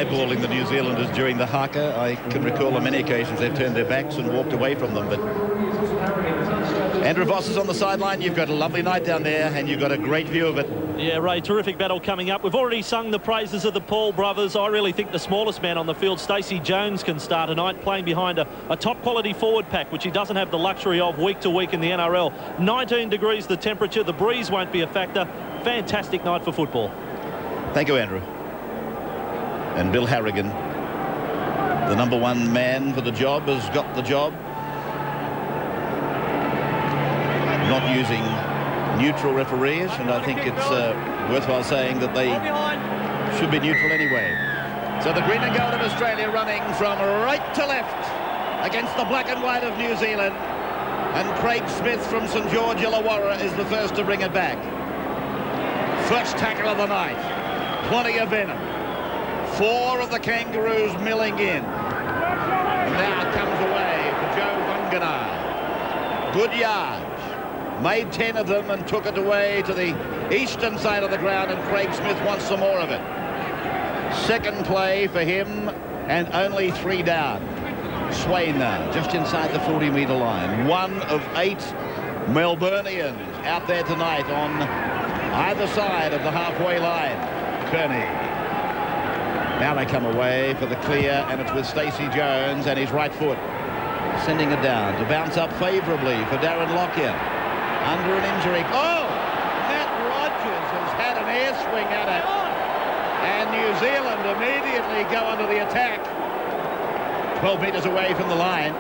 eyeballing the New Zealanders during the haka. I can recall on many occasions they've turned their backs and walked away from them. But Andrew Voss is on the sideline. You've got a lovely night down there, and you've got a great view of it. Yeah, Ray, terrific battle coming up. We've already sung the praises of the Paul brothers. I really think the smallest man on the field, Stacey Jones, can start tonight, playing behind a top-quality forward pack, which he doesn't have the luxury of week to week in the NRL. 19 degrees the temperature. The breeze won't be a factor. Fantastic night for football. Thank you, Andrew. And Bill Harrigan, the #1 man for the job, has got the job. Not using neutral referees, and I think it's worthwhile saying that they should be neutral anyway. So the green and gold of Australia running from right to left against the black and white of New Zealand, and Craig Smith from St George Illawarra is the first to bring it back. First tackle of the night. Plenty of venom. 4 of the Kangaroos milling in. And now it comes away for Joe Vunganar. Good yards. Made 10 of them and took it away to the eastern side of the ground, and Craig Smith wants some more of it. Second play for him, and only 3 down. Swain now, just inside the 40-metre line. 1 of 8 Melburnians out there tonight on either side of the halfway line. Kearney. Now they come away for the clear, and it's with Stacey Jones and his right foot. Sending it down to bounce up favourably for Darren Lockyer. Under an injury. Oh! Matt Rogers has had an air swing at it. And New Zealand immediately go under the attack. 12 metres away from the line.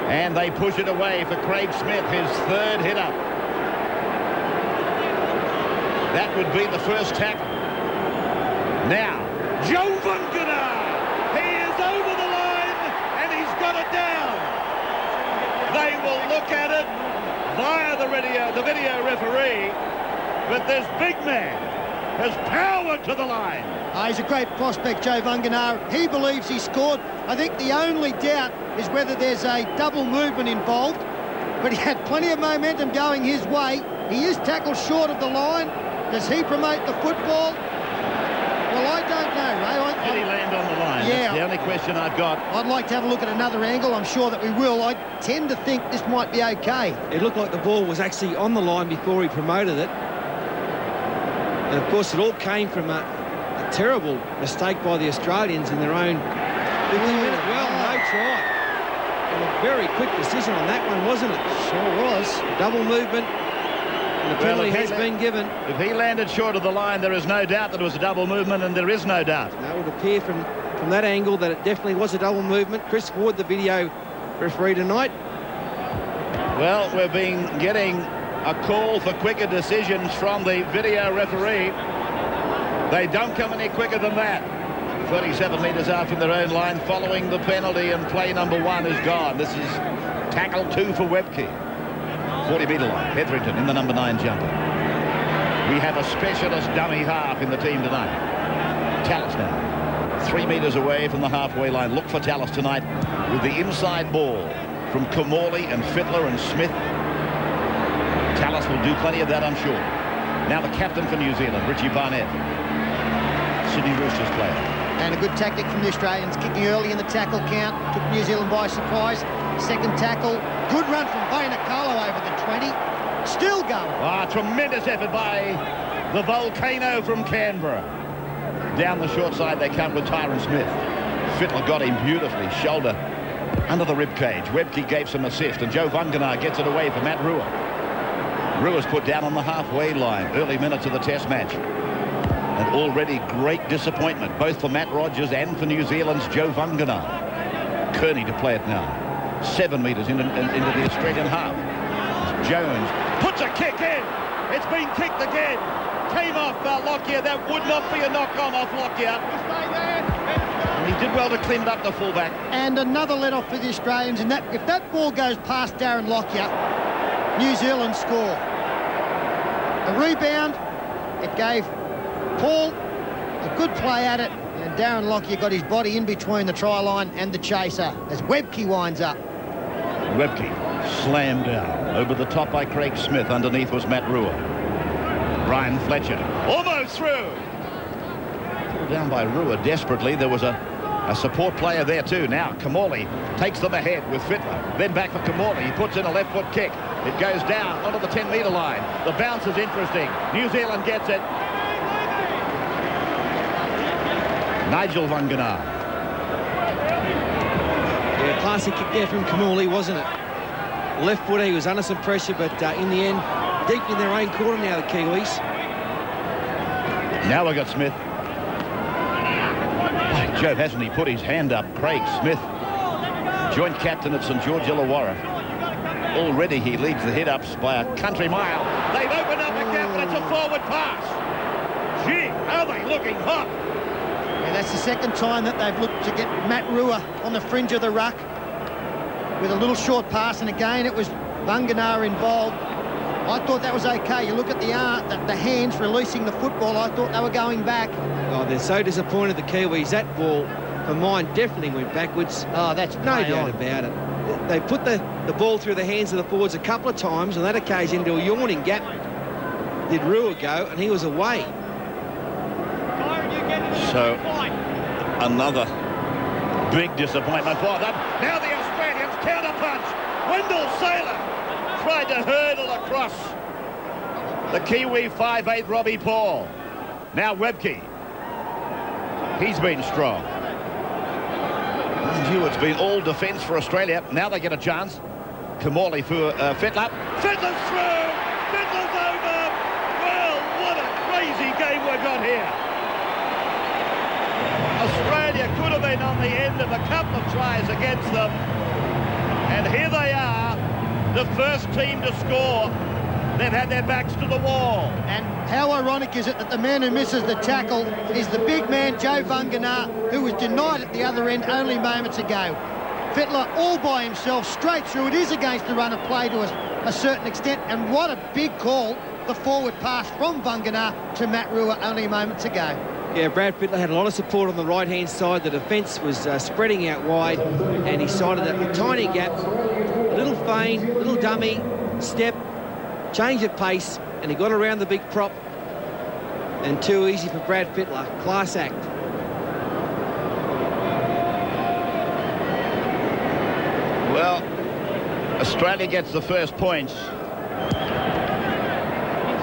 And they push it away for Craig Smith, his 3rd hit up. That would be the first tackle. Now, Joe Vunganar. He is over the line, and he's got it down. They will look at it via the video referee, but this big man has power to the line. He's a great prospect, Joe Vunganar. He believes he scored. I think the only doubt is whether there's a double movement involved, but he had plenty of momentum going his way. He is tackled short of the line. Does he promote the football? Well, I don't know, Ray. Did he land on the line? Yeah. That's the only question I've got. I'd like to have a look at another angle. I'm sure that we will. I tend to think this might be okay. It looked like the ball was actually on the line before he promoted it. And, of course, it all came from a terrible mistake by the Australians in their own 50-minute. Well, no try. And a very quick decision on that one, wasn't it? Sure was. Double movement. And the penalty has been given. If he landed short of the line, there is no doubt that it was a double movement, and there is no doubt. Now, it would appear from that angle that it definitely was a double movement. Chris Ward, the video referee tonight. Well, we've been getting a call for quicker decisions from the video referee. They don't come any quicker than that. 37 metres out from their own line following the penalty, and play #1 is gone. This is tackle 2 for Webke. 40-metre line. Hetherington in the #9 jumper. We have a specialist dummy half in the team tonight. Tallis now. 3 metres away from the halfway line. Look for Tallis tonight with the inside ball from Kamali and Fittler and Smith. Tallis will do plenty of that, I'm sure. Now the captain for New Zealand, Richie Barnett. Sydney Roosters player. And a good tactic from the Australians, kicking early in the tackle count. Took New Zealand by surprise. Second tackle. Good run from Bainakolo over the 20. Still going. Ah, tremendous effort by the volcano from Canberra. Down the short side they come with Tyron Smith. Fittler got him beautifully. Shoulder under the rib cage. Webke gave some assist, and Joe Vunganar gets it away for Matt Rua. Rua's put down on the halfway line. Early minutes of the test match. And already great disappointment, both for Matt Rogers and for New Zealand's Joe Vunganar. Kearney to play it now. 7 metres into the Australian half. Jones puts a kick in. It's been kicked again. Came off Lockyer. That would not be a knock-on off Lockyer. And he did well to clean it up, the fullback. And another let-off for the Australians. And that, if that ball goes past Darren Lockyer, New Zealand score. The rebound, it gave Paul a good play at it, and Darren Lockyer got his body in between the try line and the chaser as Webke winds up. Webke slammed down over the top by Craig Smith. Underneath was Matt Rua. Brian Fletcher almost through. down by Rua desperately. There was a support player there too. Now Kamali takes them ahead with Fittler. Then back for Kamali. He puts in a left foot kick. It goes down onto the 10-metre line. The bounce is interesting. New Zealand gets it. Nigel Vangana. Yeah, classic kick there from Kamali, wasn't it? Left footer, he was under some pressure, but in the end, deep in their own quarter now, the Kiwis. Now we've got Smith. Joe, hasn't he put his hand up? Craig Smith, joint captain at St George Illawarra. Already he leads the hit-ups by a country mile. They've opened up a gap, but it's a forward pass. Gee, are they looking hot? Yeah, that's the second time that they've looked to get Matt Rua on the fringe of the ruck with a little short pass, and again it was Vangana involved. I thought that was okay. You look at the hands releasing the football, I thought they were going back. Oh, they're so disappointed, the Kiwis. That ball, for mine, definitely went backwards. Oh, that's no doubt about it. They put the ball through the hands of the forwards a couple of times. On that occasion, into a yawning gap did Rua go, and he was away. So, another big disappointment for them. Now the Australians counter-punch. Wendell Saylor tried to hurdle across the Kiwi 5'8" Robbie Paul. Now Webke. He's been strong. Mind you, it's been all defence for Australia. Now they get a chance. Kamali for Fittler. Fittler's through! Fittler's over! Well, what a crazy game we've got here. Australia could have been on the end of a couple of tries against them. And here they are, the first team to score. They've had their backs to the wall. And how ironic is it that the man who misses the tackle is the big man, Joe Vangana, who was denied at the other end only moments ago. Fittler all by himself, straight through. It is against the run of play to a certain extent. And what a big call, the forward pass from Vangana to Matt Rua only moments ago. Yeah, Brad Fittler had a lot of support on the right-hand side. The defence was spreading out wide, and he sighted a tiny gap, a little feint, a little dummy, step, change of pace, and he got around the big prop. And too easy for Brad Fittler. Class act. Well, Australia gets the first points,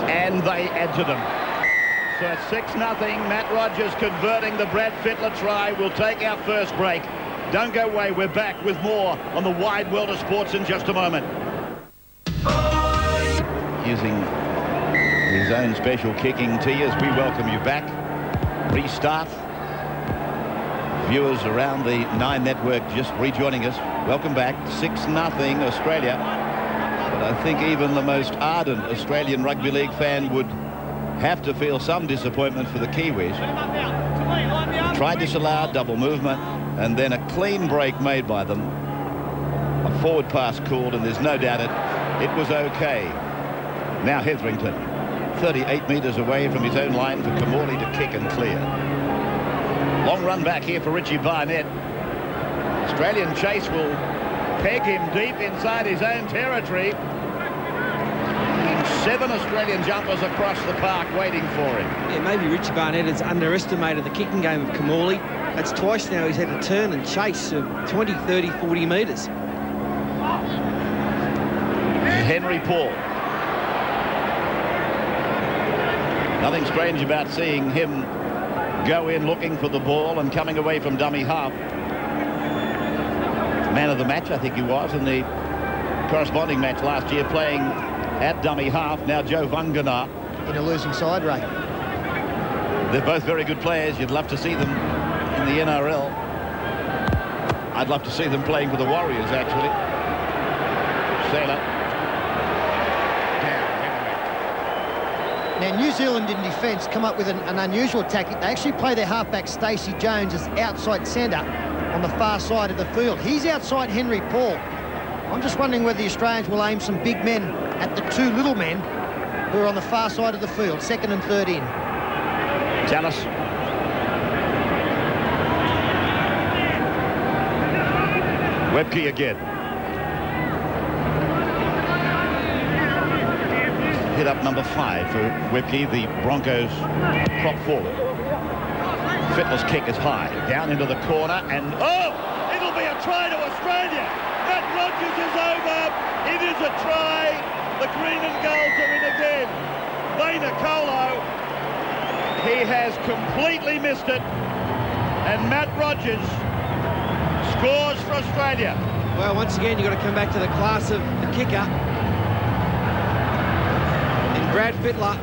and they add to them. So it's 6-0. Matt Rogers converting the Brad Fittler try. We'll take our first break. Don't go away. We're back with more on the wide world of sports in just a moment. Using his own special kicking tee as we welcome you back. Restart. Viewers around the Nine Network just rejoining us. Welcome back. 6-0 Australia. But I think even the most ardent Australian Rugby League fan would have to feel some disappointment for the Kiwis. Tried disallowed, double movement, and then a clean break made by them. A forward pass called, and there's no doubt it was okay. Now Hetherington, 38 metres away from his own line for Kamali to kick and clear. Long run back here for Richie Barnett. Australian chase will peg him deep inside his own territory. 7 Australian jumpers across the park waiting for him. Yeah, maybe Richie Barnett has underestimated the kicking game of Kamali. That's twice now he's had to turn and chase of 20, 30, 40 metres. Henry Paul. Nothing strange about seeing him go in looking for the ball and coming away from dummy half. Man of the match, I think he was, in the corresponding match last year, playing at dummy half. Now Joe Vangana in a losing side, Ray. They're both very good players. You'd love to see them in the NRL. I'd love to see them playing for the Warriors, actually. Saylor. Now, New Zealand in defence come up with an unusual tactic. They actually play their halfback Stacey Jones as outside centre on the far side of the field. He's outside Henry Paul. I'm just wondering whether the Australians will aim some big men at the two little men who are on the far side of the field, second and third in. Tallis. Webke again. Hit up number 5 for Webke, the Broncos prop forward. Fittler's kick is high, down into the corner, and oh, it'll be a try to Australia. Matt Rogers is over. It is a try. The green and golds are in again. Vainicolo, he has completely missed it, and Matt Rogers scores for Australia. Well, once again, you've got to come back to the class of the kicker. And Brad Fittler,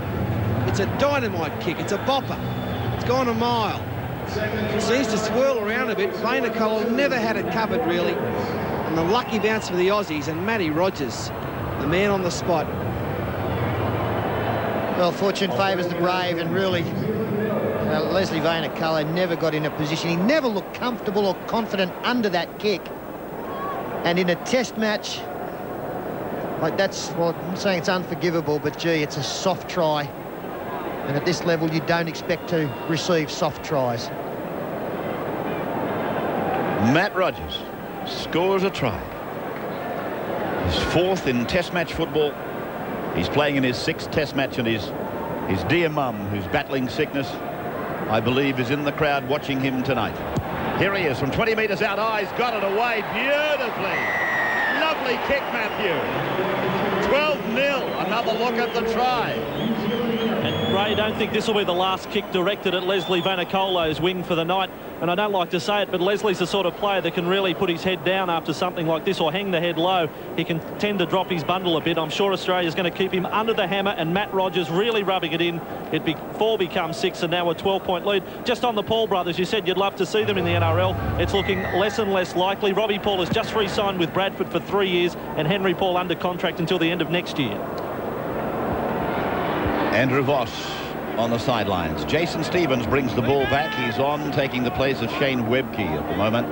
it's a dynamite kick. It's a bopper. It's gone a mile. It seems to swirl around a bit. Vainicolo never had it covered, really. And the lucky bounce for the Aussies, and Matty Rogers, the man on the spot. Well, fortune favours the brave, and really, Leslie Vainicolo never got in a position. He never looked comfortable or confident under that kick. And in a test match, like that's, well, I'm not saying it's unforgivable, but gee, it's a soft try. And at this level, you don't expect to receive soft tries. Matt Rogers scores a try. His 4th in test match football. He's playing in his 6th test match, and his dear mum, who's battling sickness, I believe, is in the crowd watching him tonight. Here he is from 20 metres out. Oh, he's got it away beautifully. Lovely kick, Matthew. 12-0. Another look at the try. And Ray, I don't think this will be the last kick directed at Leslie Vainicolo's wing for the night. And I don't like to say it, but Leslie's the sort of player that can really put his head down after something like this, or hang the head low. He can tend to drop his bundle a bit. I'm sure Australia's going to keep him under the hammer, and Matt Rogers really rubbing it in. 4 becomes 6, and now a 12-point lead. Just on the Paul brothers, you said you'd love to see them in the NRL. It's looking less and less likely. Robbie Paul has just re-signed with Bradford for 3 years, and Henry Paul under contract until the end of next year. Andrew Voss on the sidelines. Jason Stevens brings the ball back. He's on, taking the place of Shane Webke at the moment.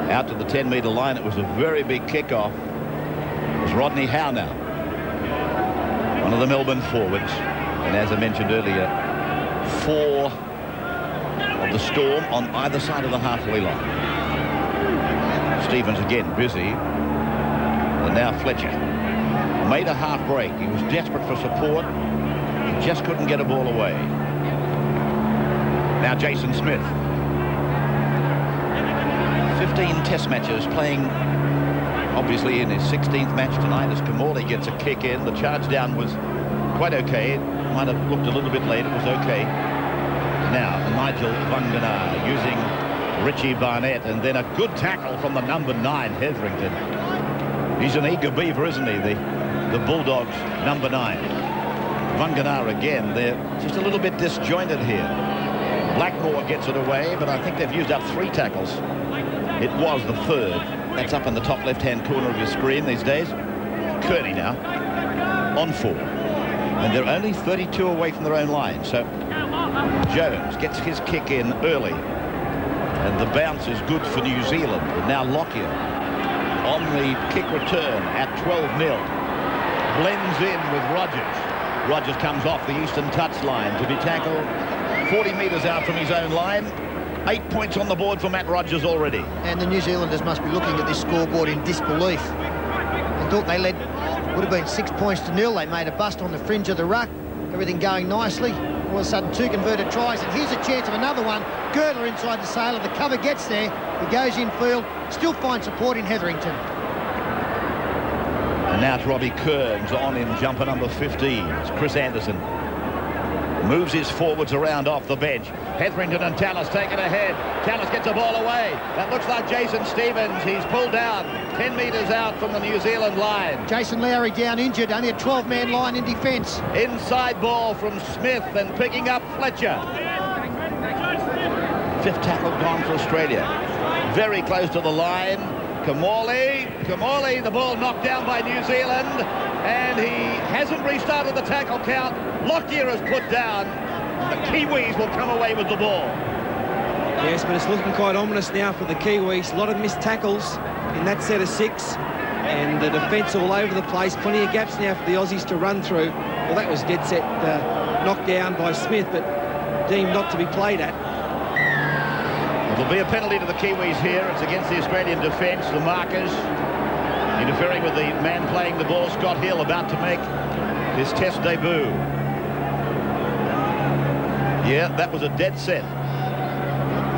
Out to the 10-metre line. It was a very big kickoff. It was Rodney Howe now, one of the Melbourne forwards. And as I mentioned earlier, 4 of the Storm on either side of the halfway line. Stevens again busy. And now Fletcher made a half break. He was desperate for support. He just couldn't get a ball away. Now Jason Smith. 15 test matches, playing obviously in his 16th match tonight as Kamali gets a kick in. The charge down was quite okay. It might have looked a little bit late. It was okay. Now Nigel Vanganar using Richie Barnett, and then a good tackle from the number 9, Hetherington. He's an eager beaver, isn't he? The Bulldogs number 9. Vanganar again. They're just a little bit disjointed here. Blackmore gets it away, but I think they've used up 3 tackles. It was the 3rd. That's up in the top left-hand corner of your screen these days. Kearney now on 4. And they're only 32 away from their own line. So Jones gets his kick in early. And the bounce is good for New Zealand. And now Lockyer on the kick return at 12-0. Blends in with Rogers. Rogers comes off the eastern touchline to be tackled 40 metres out from his own line. 8 points on the board for Matt Rogers already. And the New Zealanders must be looking at this scoreboard in disbelief. They thought they led, would have been 6 points to 0. They made a bust on the fringe of the ruck. Everything going nicely. All of a sudden, 2 converted tries, and here's a chance of another one. Girdler inside the sailor. The cover gets there. He goes infield. Still finds support in Hetherington. And now it's Robbie Kearns on in jumper number 15. It's Chris Anderson. Moves his forwards around off the bench. Hetherington and Tallis take it ahead. Tallis gets a ball away. That looks like Jason Stevens. He's pulled down 10 metres out from the New Zealand line. Jason Lowry down injured. Only a 12-man line in defence. Inside ball from Smith and picking up Fletcher. 5th tackle gone for Australia. Very close to the line. Kamali, the ball knocked down by New Zealand, and he hasn't restarted the tackle count. Lockyer is put down. The Kiwis will come away with the ball. Yes, but it's looking quite ominous now for the Kiwis. A lot of missed tackles in that set of 6, and the defence all over the place. Plenty of gaps now for the Aussies to run through. Well, that was dead set knocked down by Smith, but deemed not to be played at. There'll be a penalty to the Kiwis here. It's against the Australian defence. The markers interfering with the man playing the ball, Scott Hill, about to make his test debut. Yeah, that was a dead set.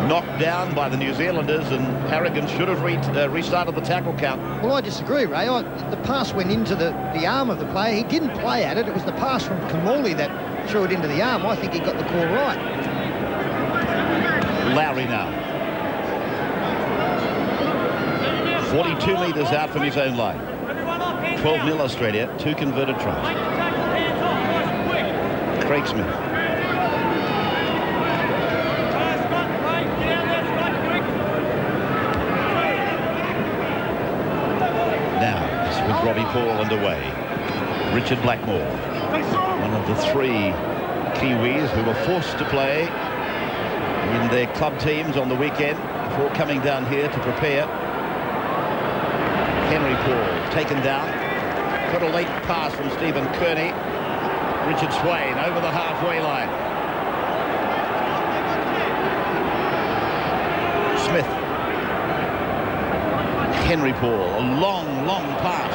knocked down by the New Zealanders, and Harrigan should have restarted the tackle count. Well, I disagree, Ray. The pass went into the arm of the player. He didn't play at it. It was the pass from Kamali that threw it into the arm. I think he got the call right. Lowry now. 42 metres out from his own line. 12-0 Australia, 2 converted tries. Craig Smith. Now, with Robbie Paul underway. Richard Blackmore, one of the 3 Kiwis who were forced to play in their club teams on the weekend before coming down here to prepare. Henry Paul taken down. Got a late pass from Stephen Kearney. Richard Swain over the halfway line. Smith. Henry Paul, a long pass.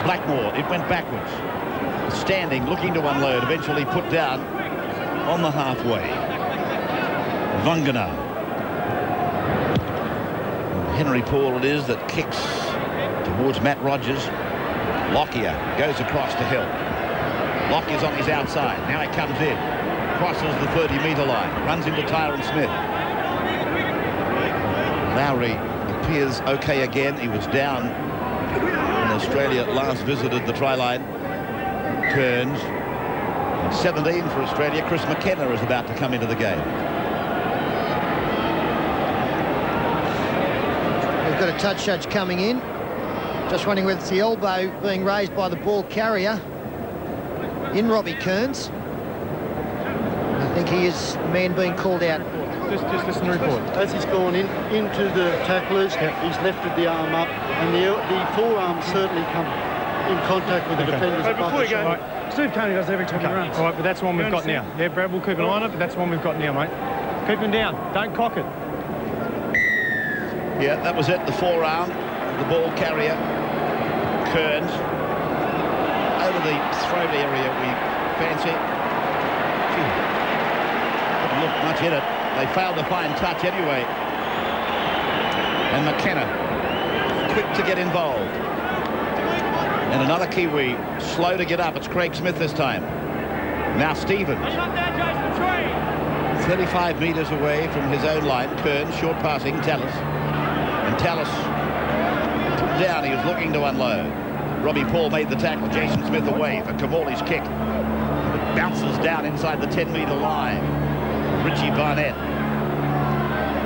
Blackmore, it went backwards. Standing, looking to unload, eventually put down on the halfway. Vangana. Henry Paul it is that kicks towards Matt Rogers. Lockyer goes across to Hill. Lockyer's on his outside. Now he comes in. Crosses the 30-metre line. Runs into Tyron Smith. Lowry appears okay again. He was down when Australia last visited the try line. Turns. 17 for Australia. Chris McKenna is about to come into the game. We've got a touch judge coming in. Just wondering whether it's the elbow being raised by the ball carrier in Robbie Kearns. I think he is the man being called out. Just listen to the report. As he's gone into the tacklers, he's lifted the arm up, and the forearm certainly come in contact with the defender's So before we go, right. Steve Kearney does every time he runs. All right, but that's the one we've got now. Yeah, Brad, we'll keep an eye on it, but that's the one we've got now, mate. Keep him down. Don't cock it. Yeah, that was it. The forearm, the ball carrier, Kearns. Over the throat area, we fancy. Didn't look much in it. They failed to find touch anyway. And McKenna, quick to get involved. And another Kiwi, slow to get up. It's Craig Smith this time. Now Stevens. 35 metres away from his own line. Kearns, short passing, Tallis. And Tallis put down. He was looking to unload. Robbie Paul made the tackle. Jason Smith away for Kamali's kick. It bounces down inside the 10-metre line. Richie Barnett.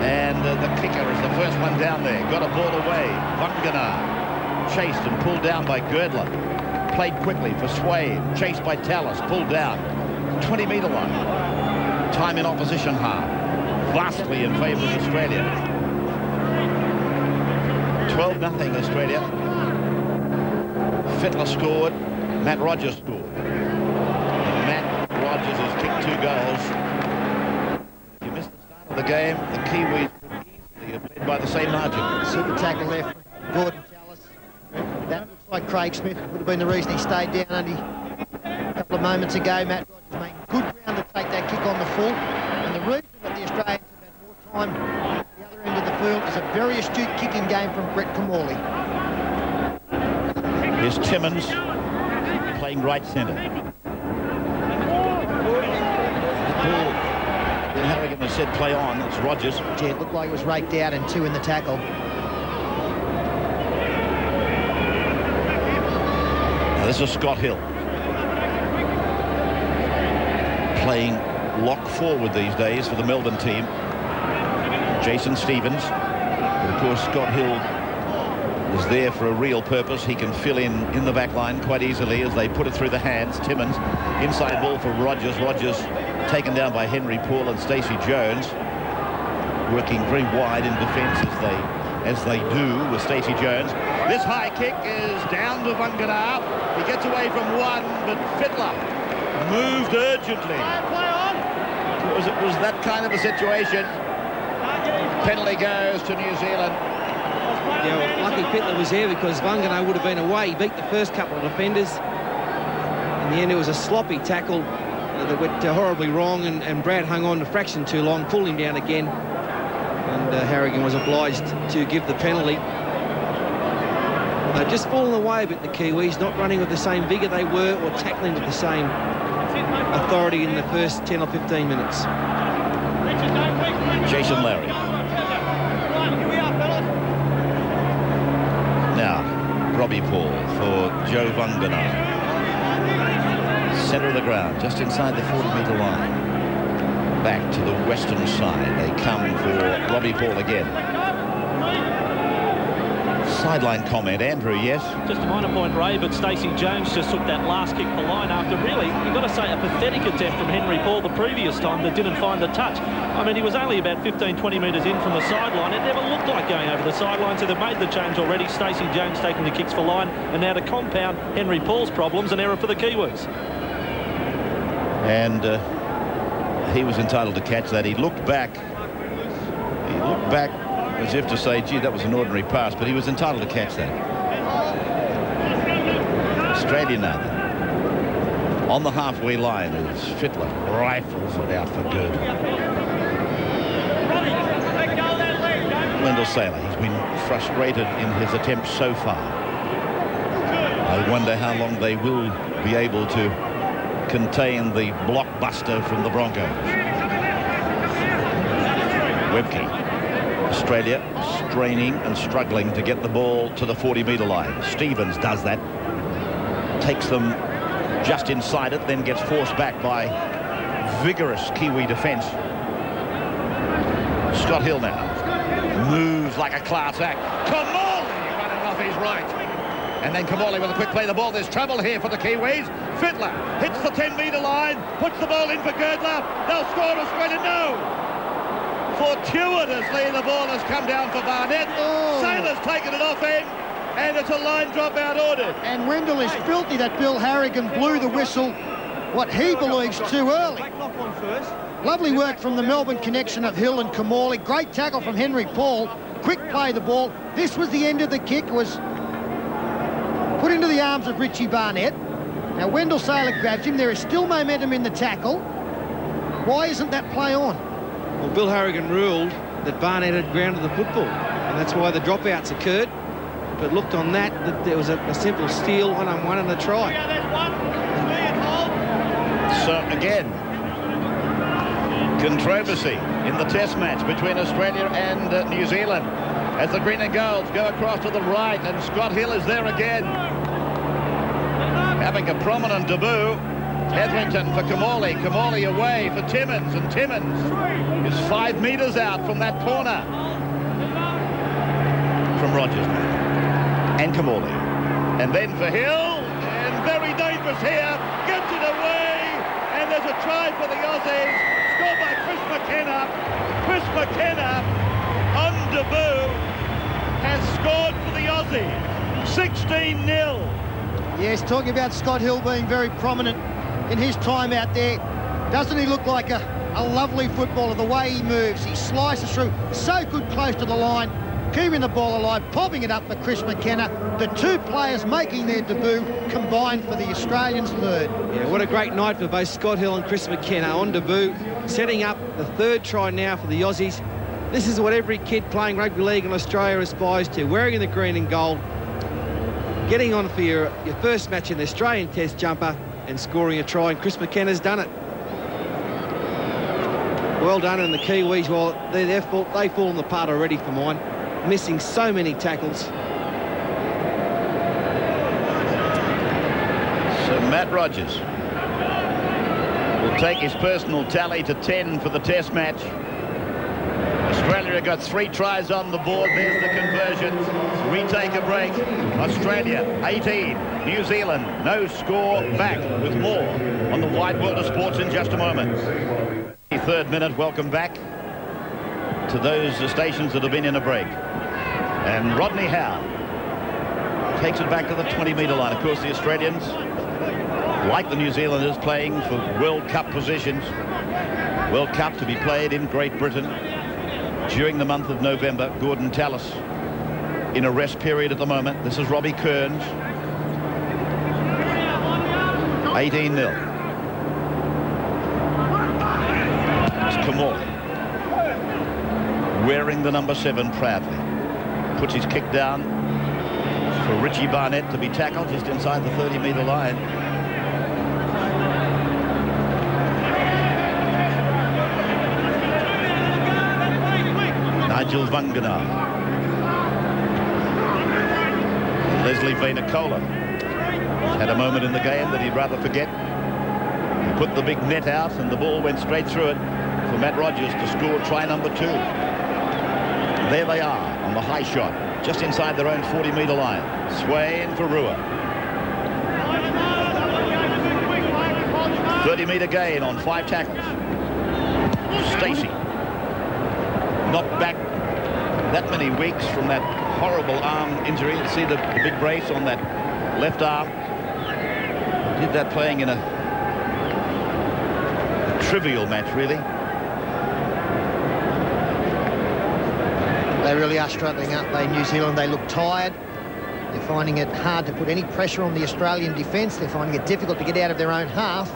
And the kicker is the first one down there. Got a ball away. Vangana chased and pulled down by Girdler. Played quickly for Swain. Chased by Tallis. Pulled down. 20-metre line. Time in opposition half. Vastly in favour of Australia. 12-0 Australia. Fittler scored. Matt Rogers scored. And Matt Rogers has kicked 2 goals. If you missed the start of the game, the Kiwis easily have led by the same margin. Super tackle left. Gordon Tallis. That looks like Craig Smith. Would have been the reason he stayed down under a couple of moments ago. Matt Rogers making good ground to take that kick on the full. And the reason that the Australians have had more time at the other end of the field is a very astute kicking game from Brett Kamali. Here's Timmins playing right centre. Then Harrigan has said play on. It's Rogers. Yeah, it looked like it was raked out and 2 in the tackle. Now, this is Scott Hill. Playing lock forward these days for the Melbourne team. Jason Stevens. But of course, Scott Hill is there for a real purpose. He can fill in the back line quite easily as they put it through the hands. Timmins, inside ball for Rogers. Rogers taken down by Henry Paul and Stacey Jones, working very wide in defence as they do with Stacey Jones. This high kick is down to Vangana. He gets away from one, but Fittler moved urgently. It was that kind of a situation. Penalty goes to New Zealand. Yeah, well, lucky Fittler was there because Vangana would have been away. He beat the first couple of defenders. In the end, it was a sloppy tackle that went horribly wrong, and Brad hung on a fraction too long, pulled him down again. and Harrigan was obliged to give the penalty. They've just fallen away a bit, the Kiwis, not running with the same vigour they were or tackling with the same authority in the first 10 or 15 minutes. Jason Larry. Now, Robbie Paul for Joe Vunganau. Centre of the ground, just inside the 40-metre line. Back to the western side. They come for Robbie Paul again. Sideline comment, Andrew, yes? Just a minor point, Ray, but Stacey Jones just took that last kick for line after really, you've got to say, a pathetic attempt from Henry Paul the previous time that didn't find the touch. I mean, he was only about 15-20 metres in from the sideline. It never looked like going over the sideline, so they've made the change already. Stacey Jones taking the kicks for line, and now to compound Henry Paul's problems, an error for the Kiwis. And he was entitled to catch that. He looked back. As if to say, gee, that was an ordinary pass, but he was entitled to catch that. Australia now then. On the halfway line is Fittler. Rifles it out for good. Wendell Saylor, he's been frustrated in his attempts so far. I wonder how long they will be able to contain the blockbuster from the Broncos. Webke. Australia straining and struggling to get the ball to the 40-metre line. Stevens does that. Takes them just inside it, then gets forced back by vigorous Kiwi defence. Scott Hill now. Moves like a class act. Kamali running off his right. And then Kamali with a quick play of the ball. There's trouble here for the Kiwis. Fittler hits the 10-metre line. Puts the ball in for Girdler. They'll score. Australia, no. Fortuitously, the ball has come down for Barnett. Oh. Saylor's taken it off him, and it's a line drop out ordered. And Wendell is filthy that Bill Harrigan blew the whistle, what he believes, too early. Lovely work from the Melbourne connection of Hill and Kamali. Great tackle from Henry Paul. Quick play the ball. This was the end of the kick. It was put into the arms of Richie Barnett. Now Wendell Saylor grabs him. There is still momentum in the tackle. Why isn't that play on? Well, Bill Harrigan ruled that Barnett had grounded the football, and that's why the dropouts occurred. But looked on that there was a simple steal, one-on-one, and a try. So again, controversy in the test match between Australia and New Zealand as the green and golds go across to the right, and Scott Hill is there again, having a prominent debut. Hetherington for Kamali. Kamali away for Timmins, and Timmins is 5 metres out from that corner. From Rogers now. And Kamali. And then for Hill, and very dangerous here, gets it away, and there's a try for the Aussies, scored by Chris McKenna. Chris McKenna, on debut, has scored for the Aussies. 16-0. Yes, talking about Scott Hill being very prominent in his time out there. Doesn't he look like a lovely footballer, the way he moves? He slices through so good close to the line, keeping the ball alive, popping it up for Chris McKenna. The two players making their debut combined for the Australians' third. Yeah, what a great night for both Scott Hill and Chris McKenna on debut, setting up the third try now for the Aussies. This is what every kid playing rugby league in Australia aspires to, wearing the green and gold, getting on for your first match in the Australian Test jumper and scoring a try, and Chris McKenna's done it. Well done, and the Kiwis, well, they've fallen apart already for mine, missing so many tackles. So Matt Rogers will take his personal tally to 10 for the test match. Australia have got 3 tries on the board. There's the conversion. We take a break. Australia 18, New Zealand no score back, with more on the wide world of sports in just a moment. 3rd minute, welcome back to those stations that have been in a break. And Rodney Howe takes it back to the 20-metre line. Of course, the Australians, like the New Zealanders, playing for World Cup positions. World Cup to be played in Great Britain during the month of November. Gordon Tallis in a rest period at the moment. This is Robbie Kearns. 18-0. It's Kamali. wearing the number 7 proudly. Puts his kick down for Richie Barnett to be tackled just inside the 30-metre line. Nigel Vunganar. Leslie Vainacola had a moment in the game that he'd rather forget. He put the big net out and the ball went straight through it for Matt Rogers to score try number 2. There they are on the high shot, just inside their own 40-metre line. Swain for Rua. 30-metre gain on 5 tackles. Stacey knocked back that many weeks from that horrible arm injury. You see the big brace on that left arm. Did that playing in a trivial match, really. They really are struggling, aren't they, New Zealand? They look tired. They're finding it hard to put any pressure on the Australian defence. They're finding it difficult to get out of their own half.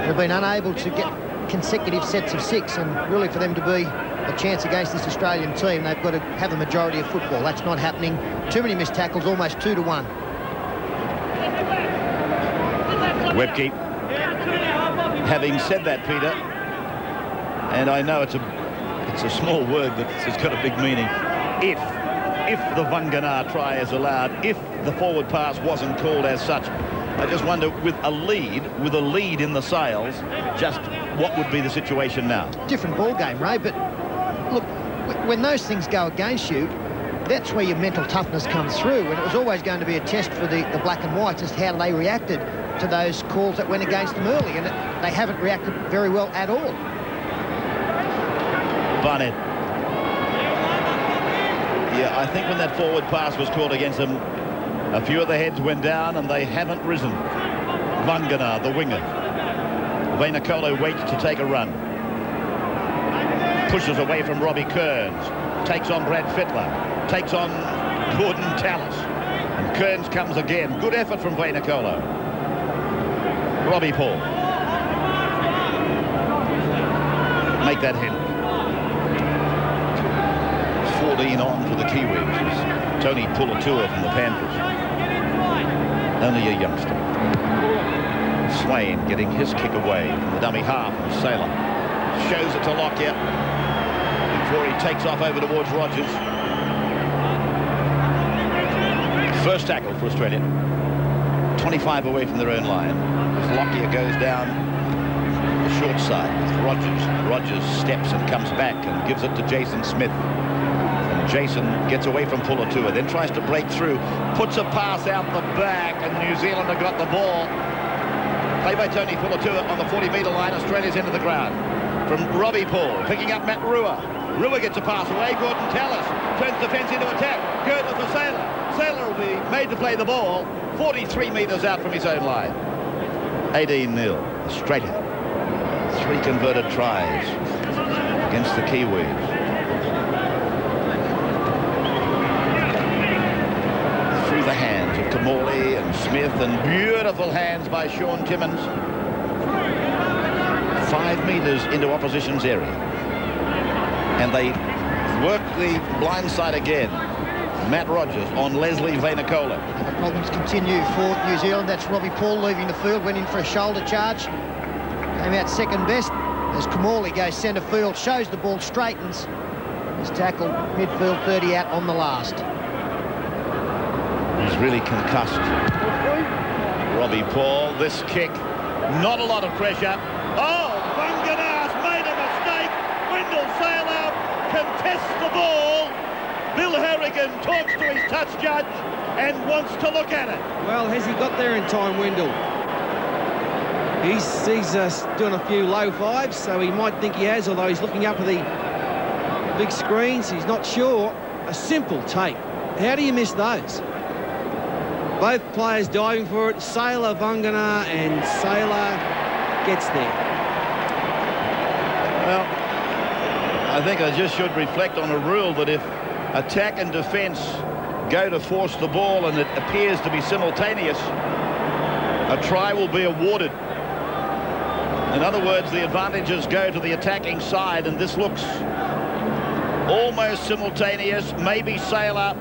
They've been unable to get consecutive sets of 6, and really for them to be a chance against this Australian team, they've got to have a majority of football. That's not happening. Too many missed tackles, almost 2-1. Webke. Having said that, Peter, and I know it's a small word, but it's got a big meaning. If the Vunganar try is allowed, if the forward pass wasn't called as such, I just wonder, with a lead in the sails, just what would be the situation now? Different ball game, Ray, but look, when those things go against you, that's where your mental toughness comes through, and it was always going to be a test for the black and whites as to how they reacted to those calls that went against them early, and they haven't reacted very well at all. Barnett. Yeah, I think when that forward pass was called against them, a few of the heads went down and they haven't risen. Vunganar, the winger. Vainacola waits to take a run. Pushes away from Robbie Kearns. Takes on Brad Fittler. Takes on Gordon Tallis. And Kearns comes again. Good effort from Vainacola. Robbie Paul. Make that hint. 14 on for the Kiwis. Tony Pulatua from the Panthers. Only a youngster. Swain getting his kick away from the dummy half of Sailor. Shows it to Lockyer before he takes off over towards Rogers. First tackle for Australia. 25 away from their own line. As Lockyer goes down the short side with Rogers. Rogers steps and comes back and gives it to Jason Smith. Jason gets away from Pulatua, then tries to break through, puts a pass out the back, and New Zealand have got the ball. Play by Tony Pulatua on the 40-metre line. Australia's into the ground. From Robbie Paul, picking up Matt Rua. Rua gets a pass away. Gordon Tallis turns defence into attack. Girdler for Sailor. Sailor will be made to play the ball 43 metres out from his own line. 18-0. Australia. 3 converted tries against the Kiwis. Through the hands of Tamorley and Smith, and beautiful hands by Sean Timmins. 5 metres into opposition's area. And they work the blind side again. Matt Rogers on Leslie Vainacola. The problems continue for New Zealand. That's Robbie Paul leaving the field, went in for a shoulder charge. Came out second best as Kamali goes centre field, shows the ball, straightens. He's tackled midfield 30 out on the last. He's really concussed. Robbie Paul, this kick, not a lot of pressure. Oh, Vanganar's made a mistake. Wendell Sailor contests the ball. Bill Harrigan talks to his touch judge and wants to look at it. Well, has he got there in time, Wendell? He's doing a few low fives, so he might think he has, although he's looking up at the big screens. He's not sure. A simple tape. How do you miss those? Both players diving for it. Sailor, Vunganar, and Sailor gets there. Well, I think I just should reflect on a rule that if attack and defence go to force the ball and it appears to be simultaneous, a try will be awarded. In other words, the advantages go to the attacking side, and this looks almost simultaneous, maybe Sailor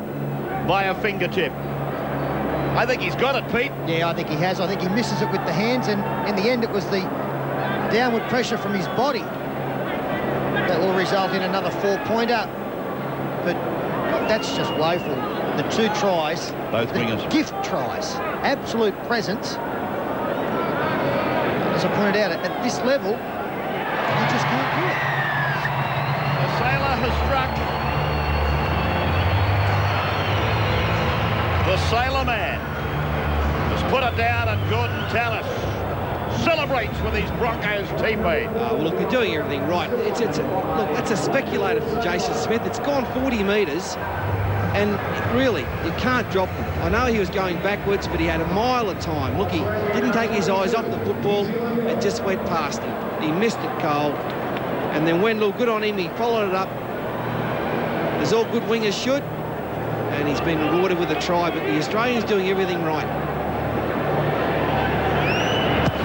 by a fingertip. I think he's got it, Pete. Yeah, I think he has. I think he misses it with the hands, and in the end it was the downward pressure from his body that will result in another 4-pointer. But look, that's just woeful. The 2 tries, both wingers, gift tries, absolute presence. As I pointed out, at this level, you just can't do it. The Sailor has struck. The Sailor man has put it down, and Gordon Tallis celebrates with his Broncos teammate. Well, look, they're doing everything right. Look, it's a speculator from Jason Smith. It's gone 40 metres, and really, you can't drop them. I know he was going backwards, but he had a mile of time. Look, he didn't take his eyes off the football. It just went past him. He missed it, Cole. And then Wendell, good on him, he followed it up, as all good wingers should, and he's been rewarded with a try. But the Australians doing everything right.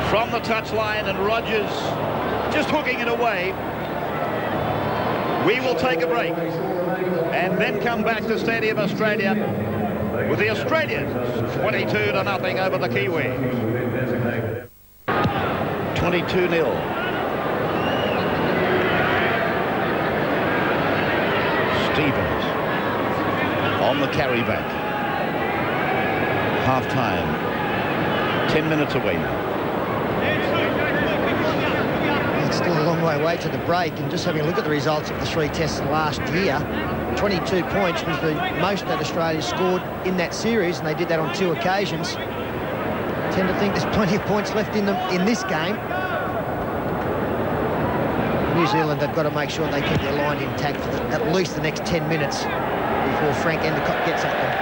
From the touchline, and Rogers just hooking it away. We will take a break and then come back to Stadium Australia with the Australians 22-0 over the Kiwis. 22-0. Stevens on the carry back. Half time. 10 minutes away now. It's still a long way away to the break, and just having a look at the results of the 3 tests last year, 22 points was the most that Australia scored in that series, and they did that on 2 occasions. I tend to think there's plenty of points left in them in this game. New Zealand have got to make sure they keep their line intact for at least the next 10 minutes before Frank Endacott gets at them.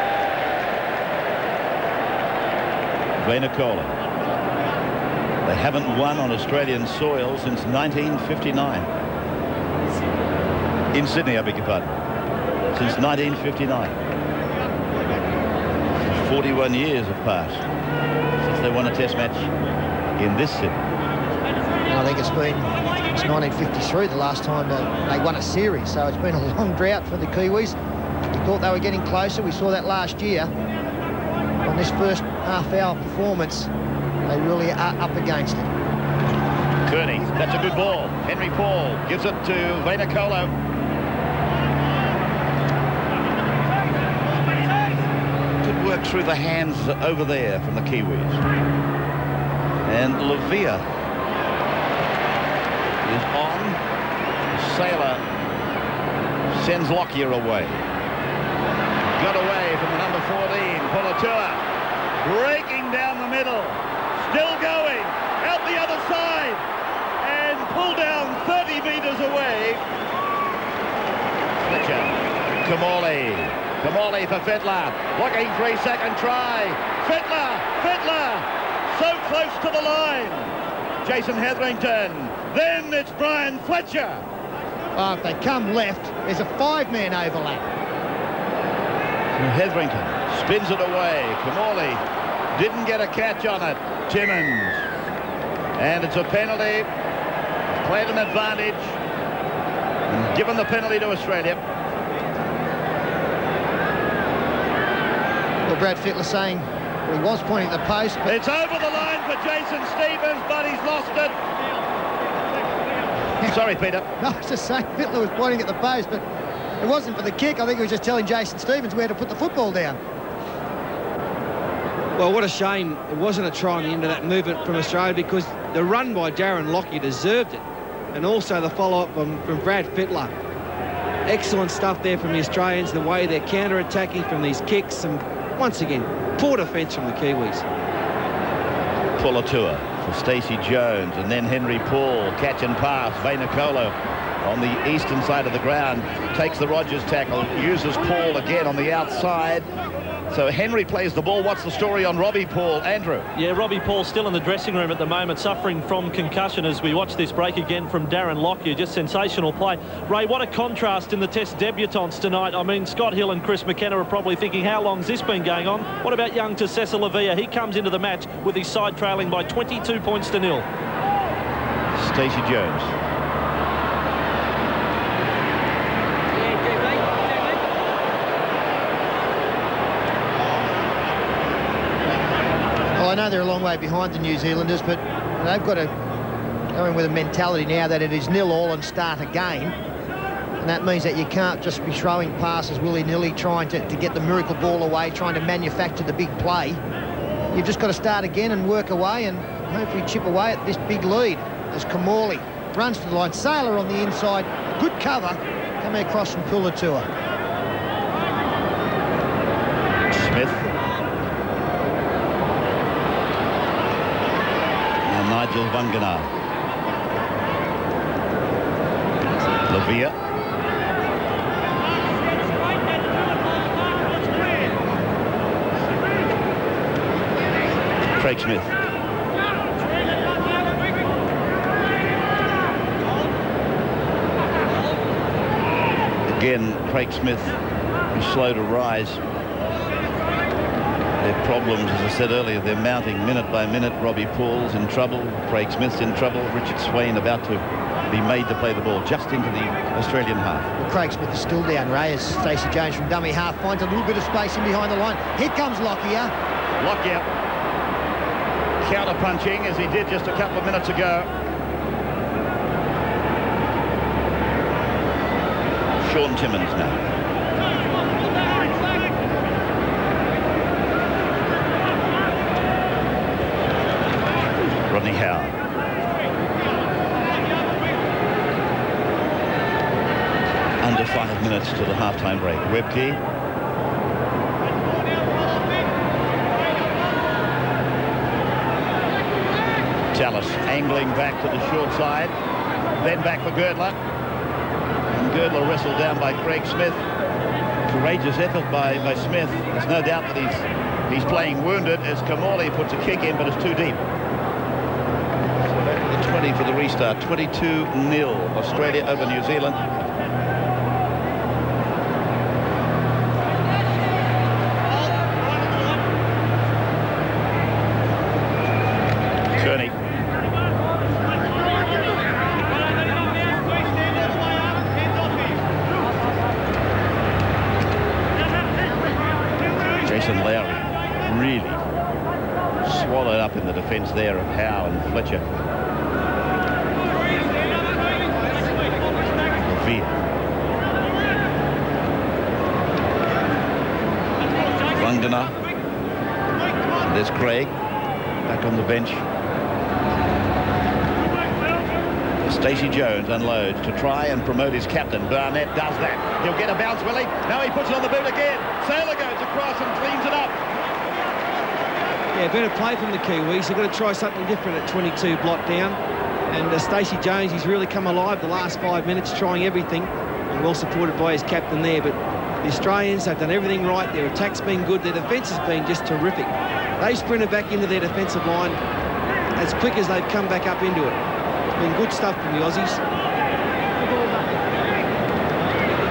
Vaynerchuk. They haven't won on Australian soil since 1959. In Sydney, I beg your pardon. Since 1959. 41 years have passed since they won a test match in this city. I think it's 1953 the last time they won a series, so it's been a long drought for the Kiwis. We thought they were getting closer. We saw that last year. On this first half-hour performance, they really are up against it. Kearney, that's a good ball. Henry Paul gives it to Vaynerchuk. Good work through the hands over there from the Kiwis. And Lavia is on. Sailor sends Lockyer away. Got away from the number 14, Polatua. Breaking down the middle. Still going. Out the other side. And pulled down 30 metres away. Fletcher. Kamali for Fittler. Looking 3-second try. Fittler. So close to the line. Jason Hetherington. Then it's Brian Fletcher. Oh, if they come left, there's a 5-man overlap. Hetherington spins it away. Kamali didn't get a catch on it. Timmins. And it's a penalty. Played an advantage. And given the penalty to Australia. Well, Brad Fittler saying he was pointing at the post, but It's over the line for Jason Stevens, but he's lost it. Sorry, Peter. no, I was just saying Fittler was pointing at the post, but it wasn't for the kick. I think he was just telling Jason Stevens where to put the football down. Well, what a shame it wasn't a try on the end of that movement from Australia, because the run by Darren Lockyer deserved it, and also the follow-up from Brad Fittler. Excellent stuff there from the Australians, the way they're counter-attacking from these kicks, and once again, poor defence from the Kiwis. Polatua for Stacey Jones, and then Henry Paul, catch and pass. Vaynerchuk on the eastern side of the ground, takes the Rogers tackle, uses Paul again on the outside. So Henry plays the ball. What's the story on Robbie Paul, Andrew? Yeah, Robbie Paul still in the dressing room at the moment, suffering from concussion as we watch this break again from Darren Lockyer. Just sensational play. Ray, what a contrast in the Test debutants tonight. I mean, Scott Hill and Chris McKenna are probably thinking, how long's this been going on? What about young Tessessa Lavia? He comes into the match with his side trailing by 22 points to 0. Stacey Jones. I know they're a long way behind the New Zealanders, but they've got to go in with a mentality now that it is 0-0 and start again. And that means that you can't just be throwing passes willy-nilly, trying to get the miracle ball away, trying to manufacture the big play. You've just got to start again and work away and hopefully chip away at this big lead as Kamali runs to the line. Sailor on the inside, good cover, coming across from Pulatua. Smith. And Nigel Vangana. Lavia. Craig Smith. Again, Craig Smith is slow to rise. Their problems, as I said earlier, they're mounting minute by minute. Robbie Paul's in trouble. Craig Smith's in trouble. Richard Swain about to be made to play the ball just into the Australian half. Well, Craig Smith is still down. Ray, as Stacey Jones from dummy half finds a little bit of space in behind the line. Here comes Lockyer. Lockyer counter-punching as he did just a couple of minutes ago. Sean Timmins now. Rodney Howard. Under 5 minutes to the half-time break. Webke. Tallis angling back to the short side, then back for Girdler. And Girdler wrestled down by Craig Smith. Courageous effort by Smith. There's no doubt that he's playing wounded as Kamali puts a kick in, but it's too deep. So back to the 20 for the restart. 22-0 Australia over New Zealand. Kearney. Jason Lowry really swallowed up in the defence there of Howe and Fletcher. Levere. Vangana. There's Craig back on the bench. Stacey Jones unloads to try and promote his captain. Barnett does that. He'll get a bounce, will he? Now he puts it on the boot again. Sailor goes across and cleans it up. Yeah, better play from the Kiwis. They've got to try something different at 22 block down. And Stacey Jones, he's really come alive the last 5 minutes, trying everything. And well supported by his captain there. But the Australians have done everything right. Their attack's been good. Their defence has been just terrific. They sprinted back into their defensive line as quick as they've come back up into it. It's been good stuff from the Aussies.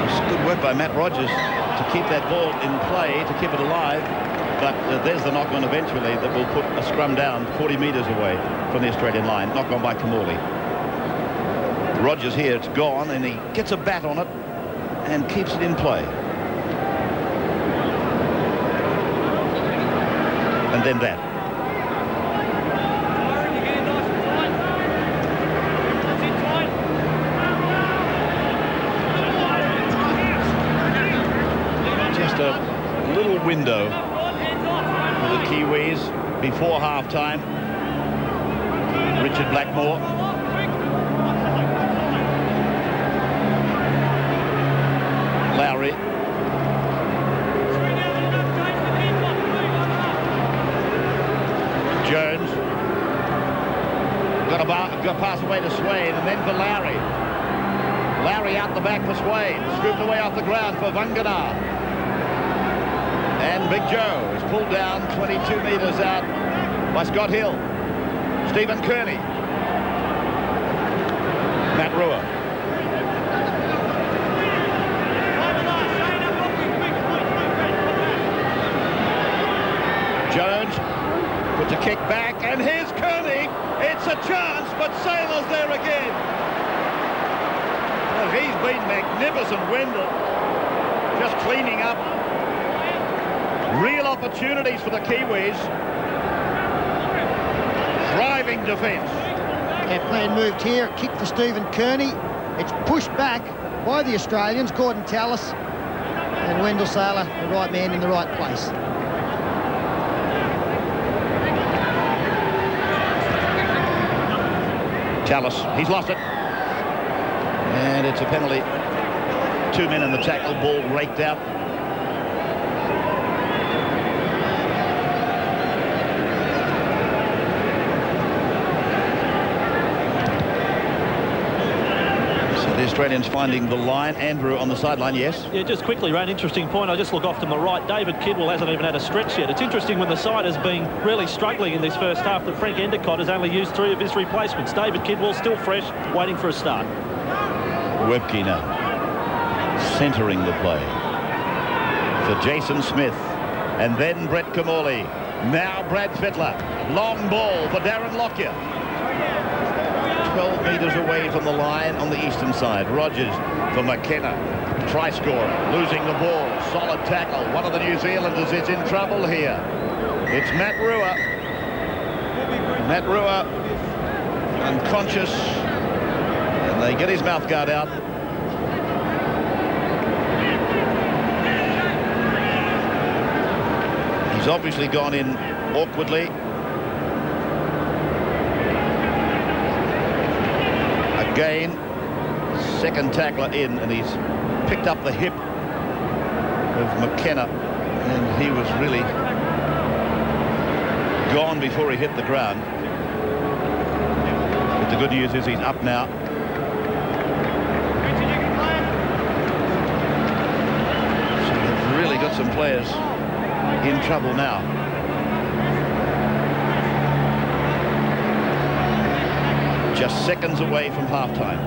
It's good work by Matt Rogers to keep that ball in play, to keep it alive. But there's the knock-on eventually that will put a scrum down 40 metres away from the Australian line. Knock-on by Kamali. Rogers here, it's gone, and he gets a bat on it and keeps it in play. And then that. Just a little window for the Kiwis before half-time. Richard Blackmore. Lowry. Jones. Got a pass away to Swain, and then for Lowry. Lowry out the back for Swain. Scooped away off the ground for Vangana. And Big Joe is pulled down 22 metres out by Scott Hill. Stephen Kearney. Matt Rua. Jones puts a kick back, and here's Kearney. It's a chance, but Sailor's there again. Well, he's been magnificent, Wendell. Just cleaning up. Real opportunities for the Kiwis. Driving defence. Plan moved here, kick for Stephen Kearney. It's pushed back by the Australians, Gordon Tallis and Wendell Saylor, the right man in the right place. Tallis, he's lost it. And it's a penalty. 2 men in the tackle, ball raked out. The Australians finding the line. Andrew on the sideline, yes? Yeah, just quickly, Ray, an interesting point. I just look off to my right. David Kidwell hasn't even had a stretch yet. It's interesting when the side has been really struggling in this first half that Frank Endicott has only used 3 of his replacements. David Kidwell still fresh, waiting for a start. Webke now centering the play for Jason Smith. And then Brett Kamali. Now Brad Fittler. Long ball for Darren Lockyer. 12 metres away from the line on the eastern side. Rogers for McKenna. Try scorer. Losing the ball. Solid tackle. One of the New Zealanders is in trouble here. It's Matt Rua. Matt Rua unconscious. And they get his mouth guard out. He's obviously gone in awkwardly. Again, second tackler in, and he's picked up the hip of McKenna, and he was really gone before he hit the ground. But the good news is he's up now. So they've really got some players in trouble now. Just seconds away from halftime.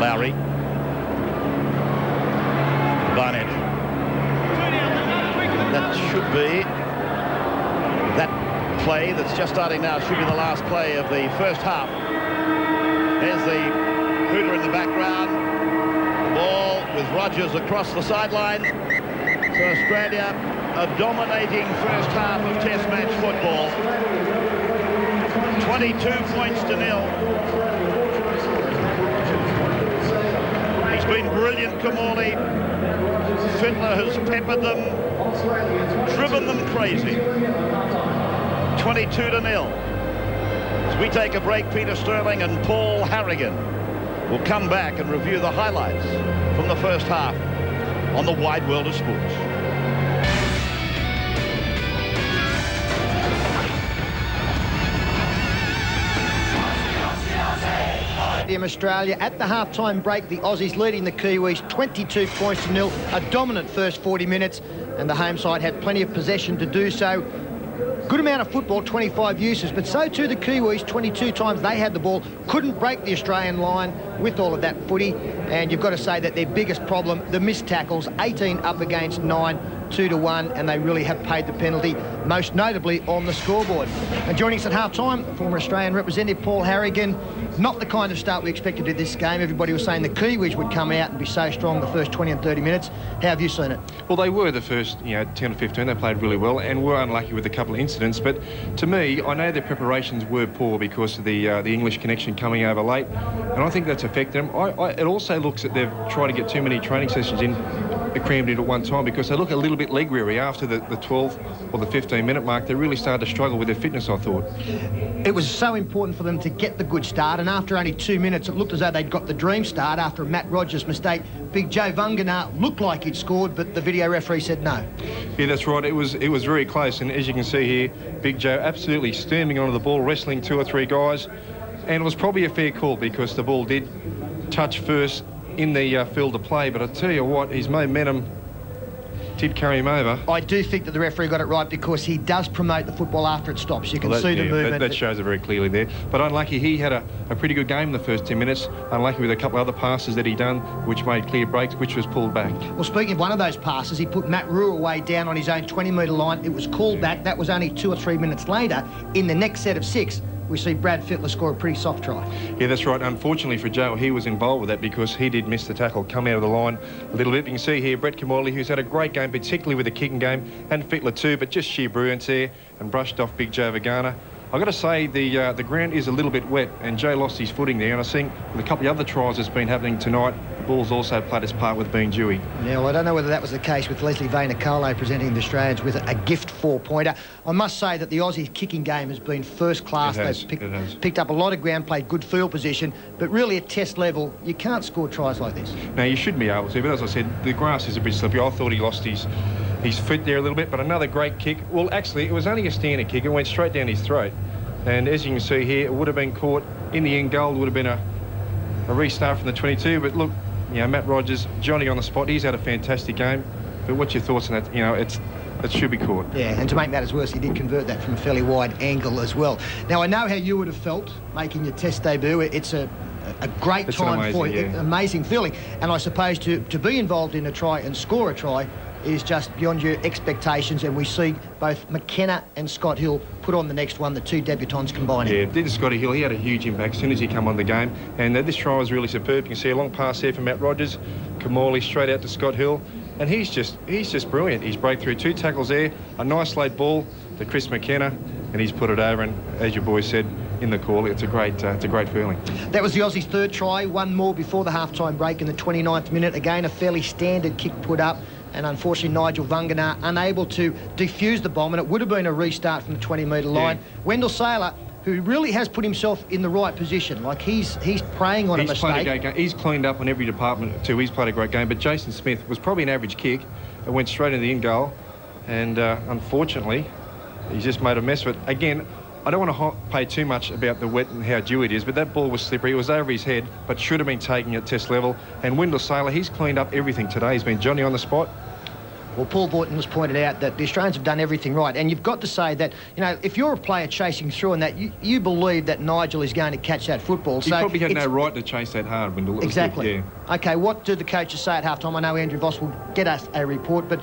Lowry. Barnett. That should be that play that's just starting now should be the last play of the first half. There's the hooter in the background. The ball with Rogers across the sideline. So Australia a dominating first half of Test match football. 22 points to 0. He's been brilliant, Kamali. Fittler has peppered them, driven them crazy. 22 to 0. As we take a break, Peter Sterling and Paul Harrigan will come back and review the highlights from the first half on the Wide World of Sports. Australia at the halftime break, the Aussies leading the Kiwis 22 points to 0, a dominant first 40 minutes, and the home side had plenty of possession to do so. Good amount of football, 25 uses, but so too the Kiwis, 22 times they had the ball, couldn't break the Australian line with all of that footy, and you've got to say that their biggest problem, the missed tackles, 18 up against 9, 2-1, and they really have paid the penalty, most notably on the scoreboard. And joining us at half-time, former Australian representative Paul Harrigan. Not the kind of start we expected in this game. Everybody was saying the Kiwis would come out and be so strong the first 20 and 30 minutes. How have you seen it? Well, they were the first, 10 or 15. They played really well and were unlucky with a couple of incidents. But to me, I know their preparations were poor because of the English connection coming over late, and I think that's affected them. It also looks that they've tried to get too many training sessions in, crammed in at one time, because they look a little bit leg weary after the 12 or the 15-minute mark. They really started to struggle with their fitness, I thought. It was so important for them to get the good start, and after only 2 minutes, it looked as though they'd got the dream start after a Matt Rogers mistake. Big Joe Vunganar looked like he'd scored, but the video referee said no. Yeah, that's right. It was very close, and as you can see here, Big Joe absolutely storming onto the ball, wrestling 2 or 3 guys, and it was probably a fair call because the ball did touch first in the field of play, but I tell you what, his momentum did carry him over. I do think that the referee got it right because he does promote the football after it stops. You can see the movement. That shows it very clearly there. But unlucky, he had a pretty good game in the first 10 minutes. Unlucky with a couple of other passes that he done, which made clear breaks, which was pulled back. Well, speaking of one of those passes, he put Matt Rua way down on his own 20-metre line. It was called back. That was only 2 or 3 minutes later. In the next set of 6, we see Brad Fittler score a pretty soft try. Yeah, that's right. Unfortunately for Joe, he was involved with that because he did miss the tackle, come out of the line a little bit. You can see here Brett Kamali, who's had a great game, particularly with the kicking game, and Fittler too, but just sheer brilliance there and brushed off Big Joe Vagana. I've got to say the ground is a little bit wet and Joe lost his footing there, and I think with a couple of other tries that's been happening tonight, the ball's also played its part with being dewy. Yeah, well, I don't know whether that was the case with Leslie Vainicolo presenting the Australians with a gift four-pointer. I must say that the Aussie kicking game has been first class. They've picked up a lot of ground, played good field position, but really at test level, you can't score tries like this. Now, you should be able to, but as I said, the grass is a bit slippery. I thought he lost his foot there a little bit, but another great kick. Well, actually, it was only a standard kick. It went straight down his throat. And as you can see here, it would have been caught in the end goal. It would have been a restart from the 22. But look, you know, Matt Rogers, Johnny on the spot. He's had a fantastic game. But what's your thoughts on that? You know, it should be caught. Yeah, and to make matters worse, he did convert that from a fairly wide angle as well. Now, I know how you would have felt making your Test debut. It's a great time for you. Yeah. Amazing feeling. And I suppose to be involved in a try and score a try is just beyond your expectations, and we see both McKenna and Scott Hill put on the next one, the two debutants combining. Yeah, did Scotty Hill. He had a huge impact as soon as he came on the game, and this try was really superb. You can see a long pass there from Matt Rogers, Kamali straight out to Scott Hill, and he's just brilliant. He's breakthrough, two tackles there, a nice late ball to Chris McKenna, and he's put it over, and as your boy said in the call, it's a great feeling. That was the Aussies' third try, one more before the half-time break in the 29th minute. Again, a fairly standard kick put up, and unfortunately Nigel Vunganar unable to defuse the bomb, and it would have been a restart from the 20-metre line. Yeah. Wendell Saylor, who really has put himself in the right position, like he's preying on a mistake. Played a great game. He's cleaned up on every department too. He's played a great game, but Jason Smith was probably an average kick. It went straight into the in goal, and unfortunately he's just made a mess of it. Again, I don't want to pay too much about the wet and how dewy it is, but that ball was slippery. It was over his head, but should have been taken at test level. And Wendell Saylor, he's cleaned up everything today. He's been Johnny on the spot. Well, Paul Boyton has pointed out that the Australians have done everything right, and you've got to say that, you know, if you're a player chasing through and that, you believe that Nigel is going to catch that football. He probably had no right to chase that hard, Wendell. Exactly. Yeah. Okay, what do the coaches say at halftime? I know Andrew Voss will get us a report, but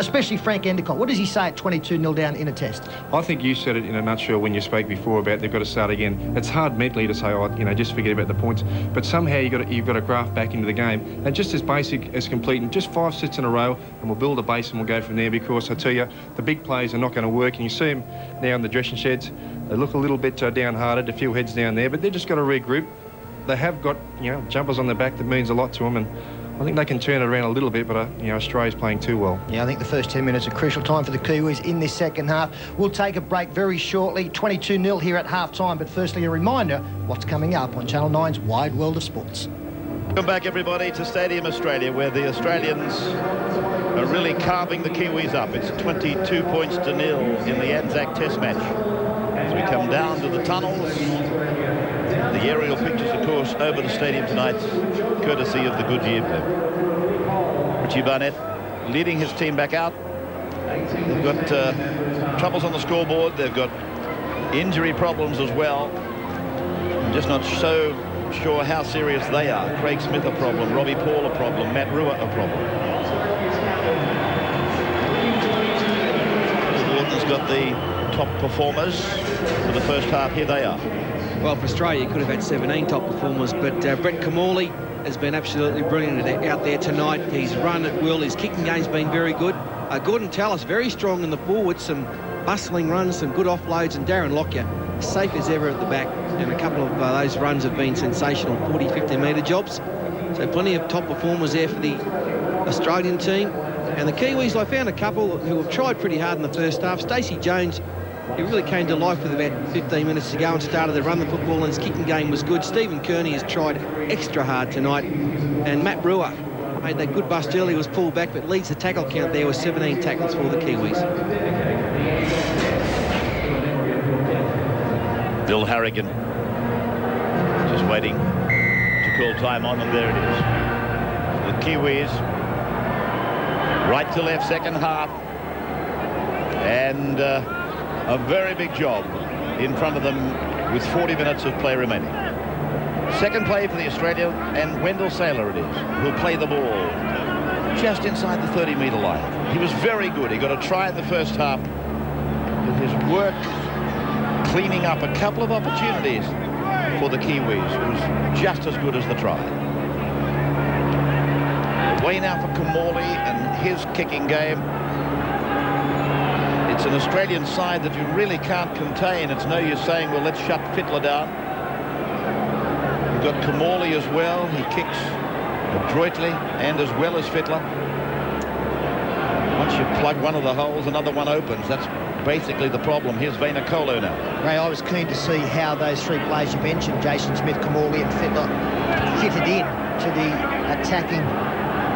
especially Frank Endicott, what does he say at 22-0 down in a test? I think you said it in a nutshell when you spoke before about they've got to start again. It's hard mentally to say, oh, you know, just forget about the points, but somehow you've got to graft back into the game, and just as basic as completing just 5 sets in a row, and we'll build a base and we'll go from there, because I tell you, the big plays are not going to work, and you see them now in the dressing sheds. They look a little bit downhearted, a few heads down there, but they've just got to regroup. They have got, you know, jumpers on the back that means a lot to them, and I think they can turn it around a little bit, but you know, Australia's playing too well. Yeah, I think the first 10 minutes are crucial time for the Kiwis in this second half. We'll take a break very shortly. 22-0 here at half-time, but firstly a reminder what's coming up on Channel 9's Wide World of Sports. Welcome back, everybody, to Stadium Australia, where the Australians are really carving the Kiwis up. It's 22 points to 0 in the Anzac Test match. As we come down to the tunnels, the aerial pictures, of course, over the stadium tonight, courtesy of the Goodyear blimp. Richie Barnett leading his team back out. They've got troubles on the scoreboard. They've got injury problems as well. I'm just not so sure how serious they are. Craig Smith a problem, Robbie Paul a problem, Matt Rua a problem. Walton's got the top performers for the first half. Here they are. Well, for Australia, you could have had 17 top performers, but Brett Kamali has been absolutely brilliant out there tonight. He's run at will. His kicking game's been very good. Gordon Tallis, very strong in the forward, some bustling runs, some good offloads, and Darren Lockyer, safe as ever at the back, and a couple of those runs have been sensational, 40, 50-metre jobs. So plenty of top performers there for the Australian team. And the Kiwis, I found a couple who have tried pretty hard in the first half. Stacey Jones, he really came to life with about 15 minutes to go and started to run the football, and his kicking game was good. Stephen Kearney has tried extra hard tonight. And Matt Brewer made that good bust early, was pulled back, but leads the tackle count there with 17 tackles for the Kiwis. Bill Harrigan just waiting to call time on, and there it is. The Kiwis, right to left second half, and a very big job in front of them with 40 minutes of play remaining. Second play for the Australia, and Wendell Saylor it is, who'll play the ball just inside the 30-metre line. He was very good. He got a try in the first half, but his work cleaning up a couple of opportunities for the Kiwis. It was just as good as the try. Way now for Kamali and his kicking game. It's an Australian side that you really can't contain. It's no use saying, well, let's shut Fittler down. We've got Kamali as well. He kicks adroitly and as well as Fittler. Once you plug one of the holes, another one opens. That's basically the problem. Here's Vainikolo now. Ray, I was keen to see how those three players you mentioned, Jason Smith, Kamali and Fittler, fitted in to the attacking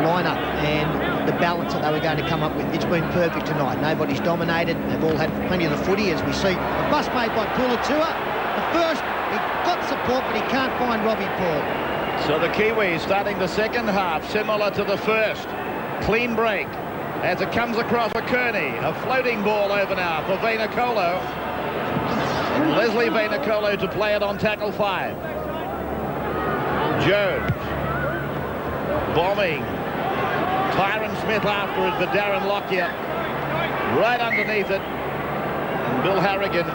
lineup and the balance that they were going to come up with. It's been perfect tonight. Nobody's dominated. They've all had plenty of the footy, as we see. A bust made by Pulatua. The first, he got support, but he can't find Robbie Paul. So the Kiwis starting the second half similar to the first. Clean break as it comes across for Kearney. A floating ball over now for Vainikolo. And Leslie Vainikolo to play it on tackle 5. Jones bombing. Tyron Smith after it for Darren Lockyer. Right underneath it. And Bill Harrigan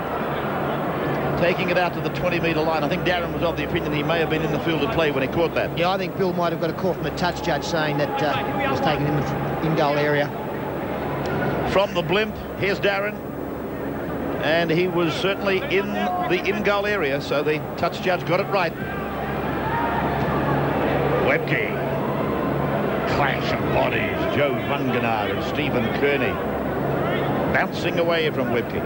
taking it out to the 20-metre line. I think Darren was of the opinion he may have been in the field of play when he caught that. Yeah, I think Bill might have got a call from a touch judge saying that he was taken in the in-goal area. From the blimp, here's Darren. And he was certainly in the in-goal area, so the touch judge got it right. Webke. Clash of bodies. Joe Vunganar and Stephen Kearney bouncing away from Webke.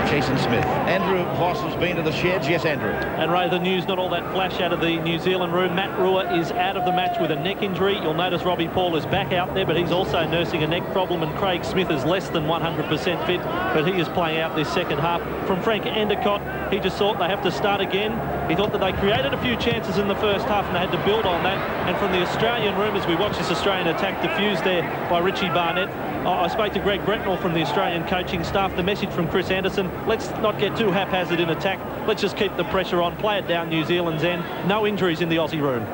Jason Smith. Andrew Voss has been to the sheds. Yes, Andrew. And Ray, the news, not all that flash out of the New Zealand room. Matt Rua is out of the match with a neck injury. You'll notice Robbie Paul is back out there, but he's also nursing a neck problem, and Craig Smith is less than 100% fit, but he is playing out this second half. From Frank Endicott, he just thought they have to start again. He thought that they created a few chances in the first half and they had to build on that. And from the Australian room, as we watch this Australian attack diffused there by Richie Barnett, I spoke to Greg Bretnell from the Australian coaching staff. The message from Chris Anderson, let's not get too haphazard in attack. Let's just keep the pressure on, play it down New Zealand's end. No injuries in the Aussie room.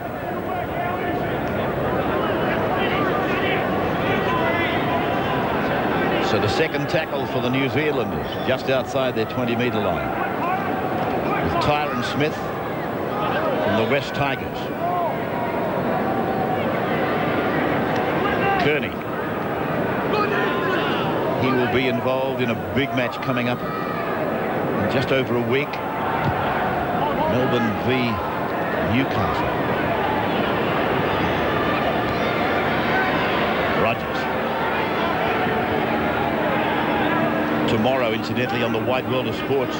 So the second tackle for the New Zealanders, just outside their 20-metre line. With Tyron Smith from the West Tigers. Kearney. He will be involved in a big match coming up in just over a week. Melbourne v Newcastle. Rogers. Tomorrow, incidentally, on the Wide World of Sports,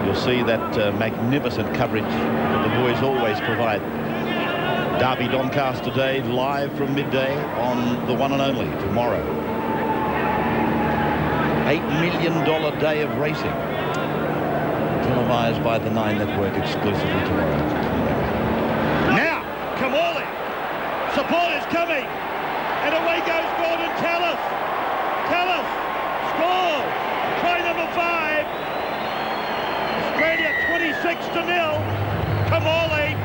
you'll see that magnificent coverage that the boys always provide. Derby Doncaster Day, live from midday on the one and only tomorrow. $8 million day of racing, televised by the Nine Network exclusively tomorrow. Now, Kamali, support is coming, and away goes Gordon Tallis. Tallis scores, try number 5. Australia 26-0. Kamali,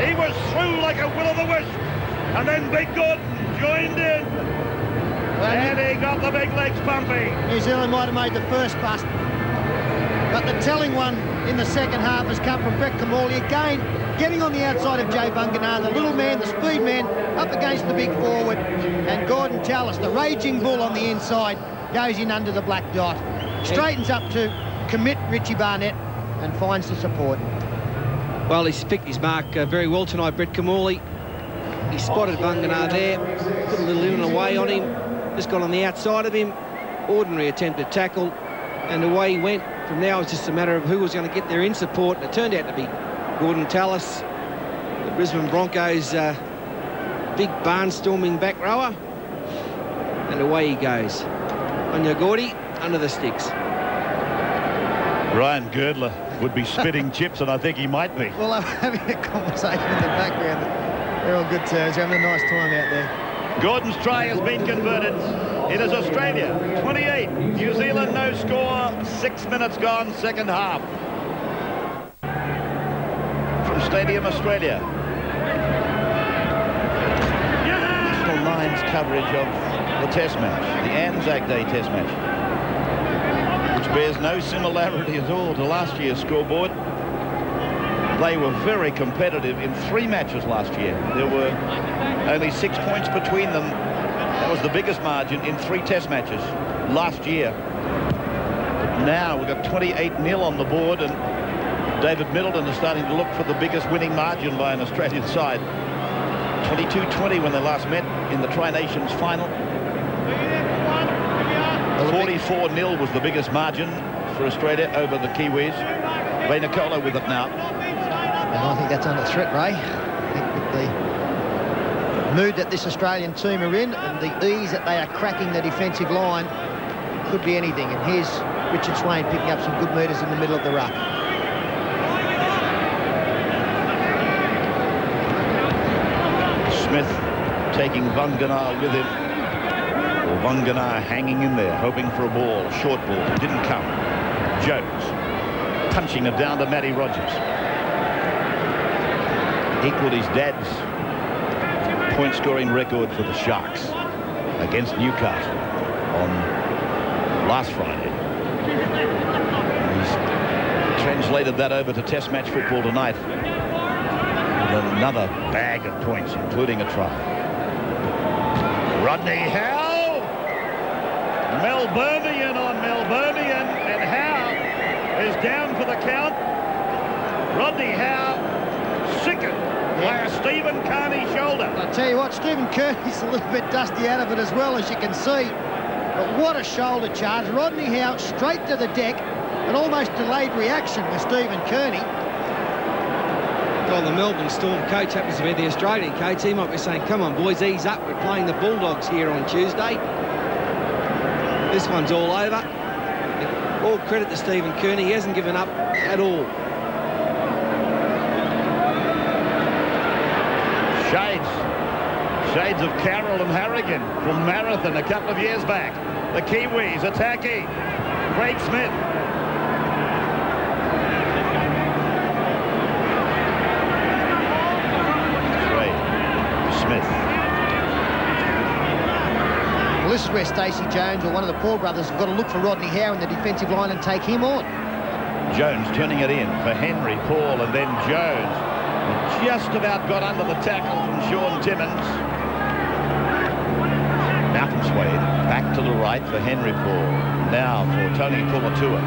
he was through like a will-o'-the-wisp, and then Big Gordon joined in. And he got the big legs bumpy. New Zealand might have made the first bust, but the telling one in the second half has come from Brett Kamali again, getting on the outside of Joe Vunganar, the little man, the speed man, up against the big forward, and Gordon Tallis, the raging bull on the inside, goes in under the black dot, straightens up to commit Richie Barnett and finds the support. Well, he's picked his mark very well tonight, Brett Kamali. He spotted Vunganar there, put a little in and away on him. Just got on the outside of him, ordinary attempted tackle, and away he went. From now it's just a matter of who was going to get there in support, and it turned out to be Gordon Tallis, the Brisbane Broncos' big barnstorming back rower, and away he goes. On your Gordy, under the sticks. Ryan Girdler would be spitting chips, and I think he might be. Well, I'm having a conversation in the background. They're on good terms. They're having a nice time out there. Gordon's try has been converted. It is Australia 28, New Zealand no score, 6 minutes gone, second half. From Stadium Australia. National Line's coverage of the Test match, the Anzac Day Test match. which bears no similarity at all to last year's scoreboard. They were very competitive in 3 matches last year. There were only 6 points between them. That was the biggest margin in 3 test matches last year. But now we've got 28-0 on the board, and David Middleton is starting to look for the biggest winning margin by an Australian side. 22-20 when they last met in the Tri-Nations final. 44-0 was the biggest margin for Australia over the Kiwis. Vainikolo with it now. And I think that's under threat, Ray. I think with the mood that this Australian team are in and the ease that they are cracking the defensive line, could be anything. And here's Richard Swain picking up some good metres in the middle of the ruck. Smith taking Vangana with him. Or Vangana hanging in there, hoping for a ball, a short ball. Didn't come. Jones punching it down to Matty Rogers. Equalled his dad's point-scoring record for the Sharks against Newcastle on last Friday. He's translated that over to Test match football tonight with another bag of points, including a try. Rodney Howe, Melburnian on Melburnian, and Howe is down for the count. Rodney Howe sickened by a Stephen Kearney shoulder. I tell you what, Stephen Kearney's a little bit dusty out of it as well, as you can see. But what a shoulder charge. Rodney Howe straight to the deck. An almost delayed reaction with Stephen Kearney. Well, the Melbourne Storm coach happens to be the Australian coach. He might be saying, come on, boys, ease up. We're playing the Bulldogs here on Tuesday. This one's all over. All credit to Stephen Kearney. He hasn't given up at all. Shades of Carroll and Harrigan from Marathon a couple of years back. The Kiwis attacking. Craig Smith. Well, this is where Stacey Jones or one of the Paul brothers have got to look for Rodney Howe in the defensive line and take him on. Jones turning it in for Henry, Paul, and then Jones. Just about got under the tackle from Sean Timmins. Malcolm Swade back to the right for Henry Paul. Now for Tony Pulatua.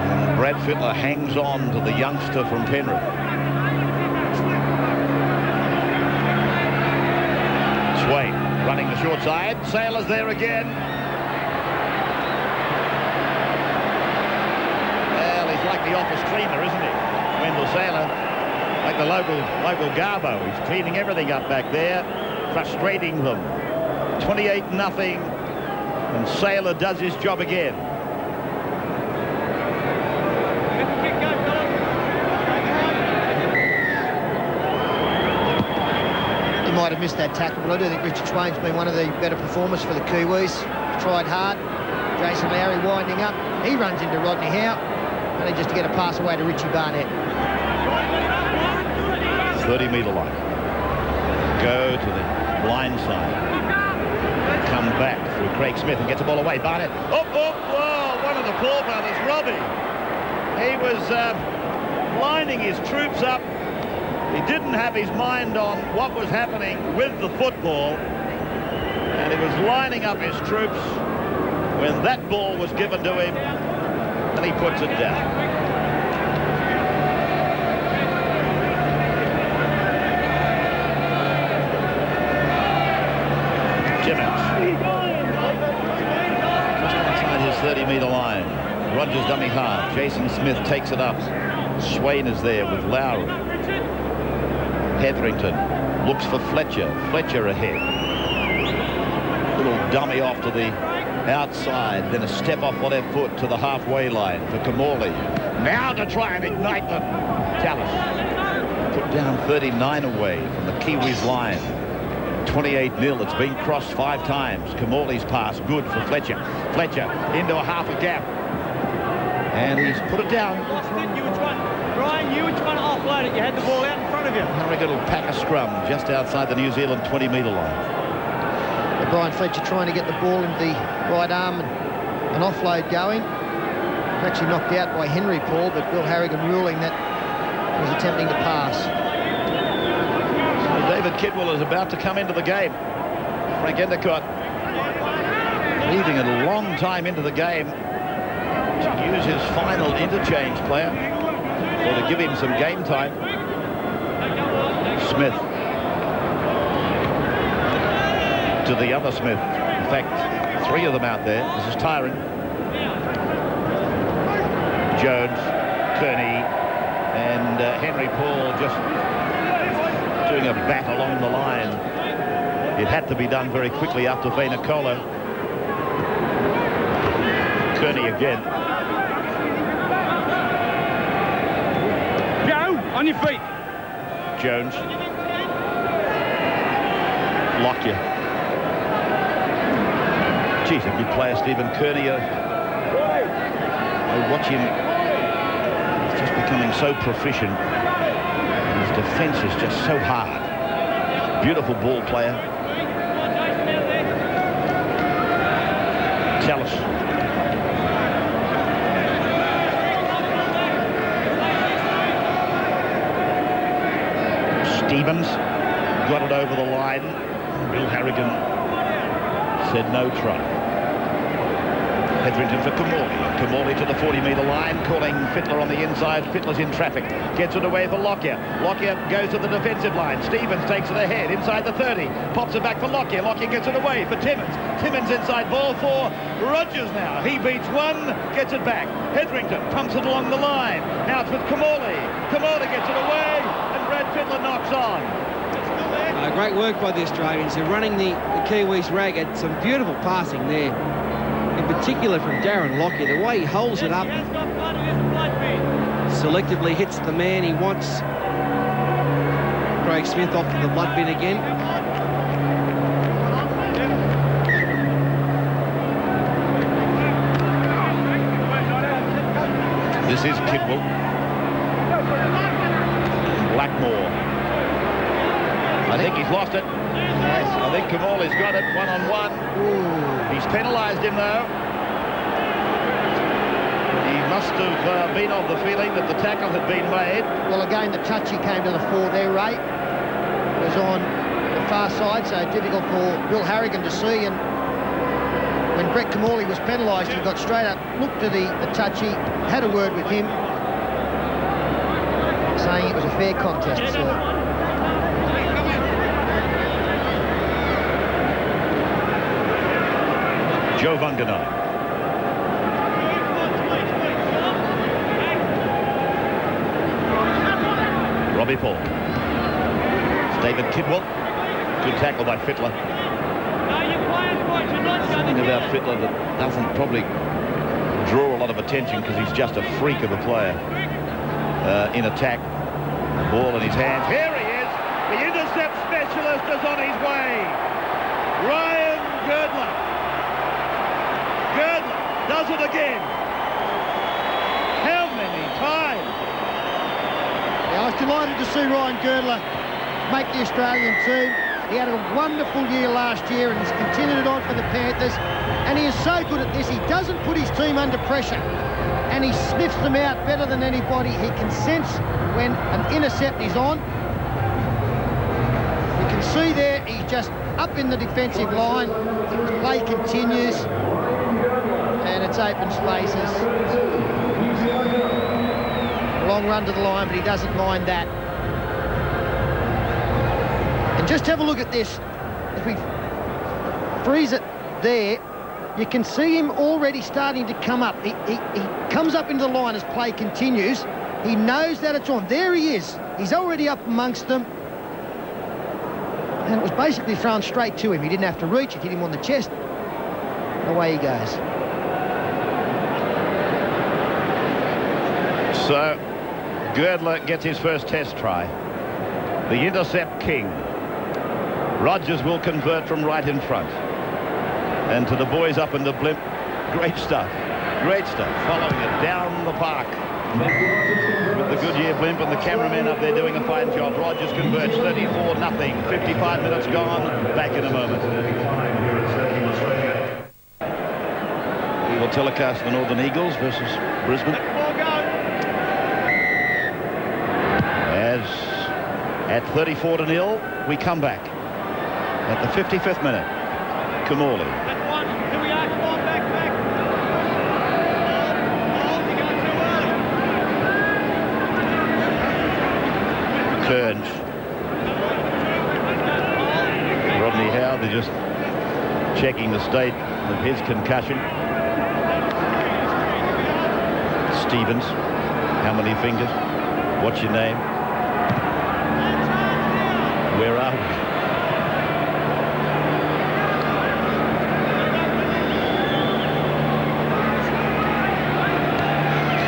And Brad Fittler hangs on to the youngster from Penrith. Swade running the short side. Sailor's there again. Well, he's like the office cleaner, isn't he? Wendell Sailor, like the local Garbo. He's cleaning everything up back there, frustrating them. 28-0, and Sailor does his job again. He might have missed that tackle, but I do think Richard Swain's been one of the better performers for the Kiwis. Tried hard. Jason Lowry winding up. He runs into Rodney Howe, only just to get a pass away to Richie Barnett. 30-metre line. Go to the blind side. Come back through Craig Smith and gets the ball away. Barnett. Oh, one of the Paul brothers, Robbie. He was lining his troops up. He didn't have his mind on what was happening with the football. And he was lining up his troops when that ball was given to him, and he puts it down. Just outside his 30-metre line. Rogers dummy half. Jason Smith takes it up. Swain is there with Lowry. Hetherington looks for Fletcher. Fletcher ahead. Little dummy off to the outside. Then a step off on their foot to the halfway line for Kamali. Now to try and ignite them. Tallis put down 39 away from the Kiwis line. 28-0. It's been crossed 5 times. Kamali's pass good for Fletcher. Fletcher into a half a gap. And he's put it down. Brian, you were trying to offload it. You had the ball out in front of you. Harrigan will pack a scrum just outside the New Zealand 20-metre line. Brian Fletcher trying to get the ball into the right arm and an offload going. Actually knocked out by Henry Paul, but Will Harrigan ruling that he was attempting to pass. So David Kidwell is about to come into the game. Frank Endicott leaving it a long time into the game to use his final interchange player, or to give him some game time. Smith to the other Smith. In fact, 3 of them out there. This is Tyron, Jones, Kearney, and Henry Paul just doing a bat along the line. It had to be done very quickly after Vainikolo. Kearney again. Go! On your feet! Jones. Lockyer. Geez, a good player, Stephen Kearney. I watch him. He's just becoming so proficient. His defence is just so hard. Beautiful ball player. Tallis. Stevens got it over the line. Bill Harrigan said no try. Hetherington for Kamali. Kamali to the 40-metre line, calling Fittler on the inside. Fittler's in traffic. Gets it away for Lockyer. Lockyer goes to the defensive line. Stevens takes it ahead inside the 30. Pops it back for Lockyer. Lockyer gets it away for Timmins. Timmins inside ball for Rogers now. He beats one, gets it back. Hetherington pumps it along the line. Now it's with Kamali. Kamali gets it away, and Brad Fittler knocks on. Great work by the Australians. They're running the Kiwis ragged. Some beautiful passing there, in particular from Darren Lockyer. The way he holds it up, selectively hits the man he wants. Craig Smith off to the blood bin again. This is Kidwell. Blackmore. I think he's lost it. I think Kamali's got it, one-on-one. He's penalised him, though. He must have been of the feeling that the tackle had been made. Well, again, the touchy came to the fore there, Ray. It was on the far side, so difficult for Will Harrigan to see. And when Brett Kamali was penalised, he got straight up, looked to the touchy, had a word with him, saying it was a fair contest, sir. Joe Vunganai. Robbie Paul. It's David Kidwell. Good tackle by Fittler. Something about Fittler that doesn't probably draw a lot of attention because he's just a freak of a player in attack. Ball in his hands. Here he is. The intercept specialist is on his way. Ryan Girdler. Girdler does it again. How many times? Yeah, I was delighted to see Ryan Girdler make the Australian team. He had a wonderful year last year and he's continued it on for the Panthers. And he is so good at this. He doesn't put his team under pressure. And he sniffs them out better than anybody. He can sense when an intercept is on. You can see there, he's just up in the defensive line. Play continues. And it's open spaces. Long run to the line, but he doesn't mind that. And just have a look at this. If we freeze it there, you can see him already starting to come up. He comes up into the line as play continues. He knows that it's on. There he is. He's already up amongst them. And it was basically thrown straight to him. He didn't have to reach. It hit him on the chest. Away he goes. So, Girdler gets his first test try. The intercept king. Rogers will convert from right in front. And to the boys up in the blimp, great stuff. Great stuff. Following it down the park. With the Goodyear blimp and the cameramen up there doing a fine job. Rogers converts 34-0. 55 minutes gone. Back in a moment. will telecast the Northern Eagles versus Brisbane. As at 34-0, we come back at the 55th minute. Kamali. Kearns. Rodney Howe, they're just checking the state of his concussion. Stevens, how many fingers? What's your name? Where are we?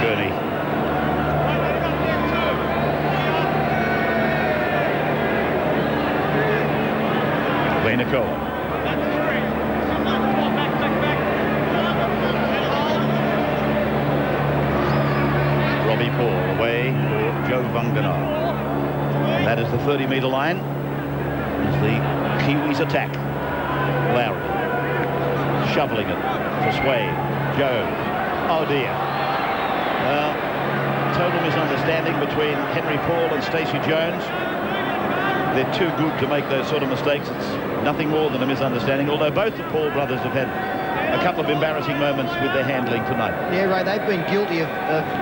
Kearney. Nicole. Robbie Paul away for Joe Vunganar. That is the 30-metre line. As the Kiwis attack. Lowry shoveling it for Sway. Joe. Oh dear. Well, total misunderstanding between Henry Paul and Stacey Jones. They're too good to make those sort of mistakes. It's nothing more than a misunderstanding, although both the Paul brothers have had a couple of embarrassing moments with their handling tonight. Yeah, Ray, they've been guilty of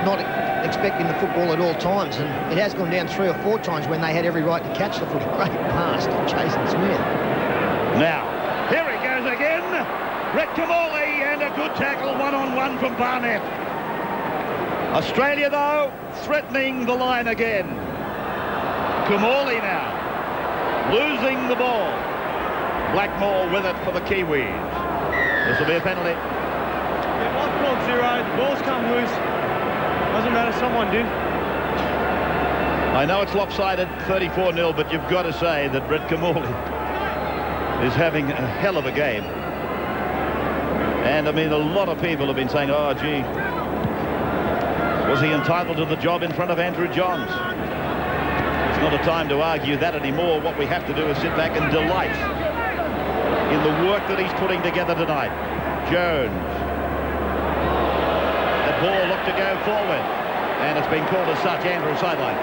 not expecting the football at all times, and it has gone down 3 or 4 times when they had every right to catch the footy. Great pass to Jason Smith. Now, here he goes again. Brett Kamali, and a good tackle, one-on-one from Barnett. Australia, though, threatening the line again. Kamali now. Losing the ball. Blackmore with it for the Kiwis. This will be a penalty. Yeah, I've called 0. The ball's come loose. Doesn't matter, someone did. I know it's lopsided, 34-0, but you've got to say that Brett Kamali is having a hell of a game. And, I mean, a lot of people have been saying, oh, gee, was he entitled to the job in front of Andrew Johns? Not a time to argue that anymore. What we have to do is sit back and delight in the work that he's putting together tonight. Jones. The ball looked to go forward, and it's been called as such. Andrew sideline.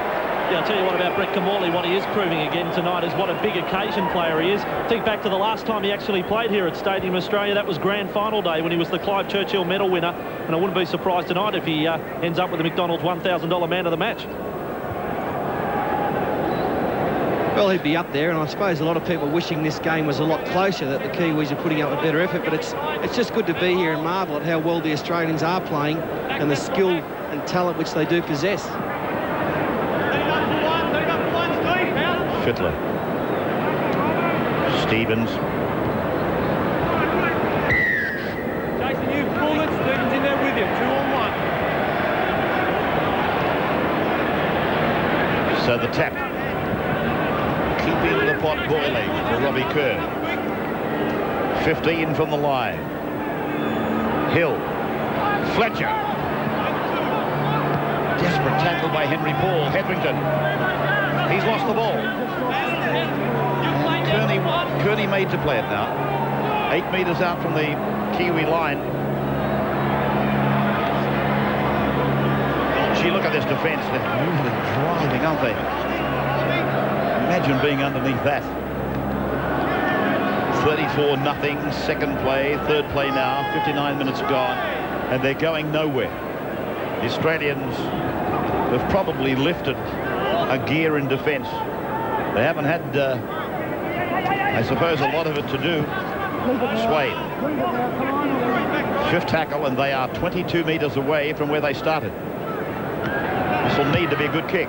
Yeah, I'll tell you what about Brett Kamali. What he is proving again tonight is what a big occasion player he is. Think back to the last time he actually played here at Stadium Australia. That was grand final day when he was the Clive Churchill medal winner, and I wouldn't be surprised tonight if he ends up with the McDonald's $1,000 man of the match. Well, he'd be up there, and I suppose a lot of people wishing this game was a lot closer, that the Kiwis are putting up a better effort, but it's just good to be here and marvel at how well the Australians are playing and the skill and talent which they do possess. Fittler. Stevens. Jason, you've pulled it. Stevens in there with you. 2-on-1. So the tap. Keeping the pot boiling for Robbie Kerr. 15 from the line. Hill. Fletcher. Desperate tackle by Henry Paul. Hetherington. He's lost the ball. Kearney made to play it now. 8 metres out from the Kiwi line. Gee, look at this defence. They're really driving, aren't they? Imagine being underneath that. 34-0, second play, third play now, 59 minutes gone, and they're going nowhere. The Australians have probably lifted a gear in defence. They haven't had, I suppose, a lot of it to do. Sway. 5th tackle, and they are 22 metres away from where they started. This will need to be a good kick.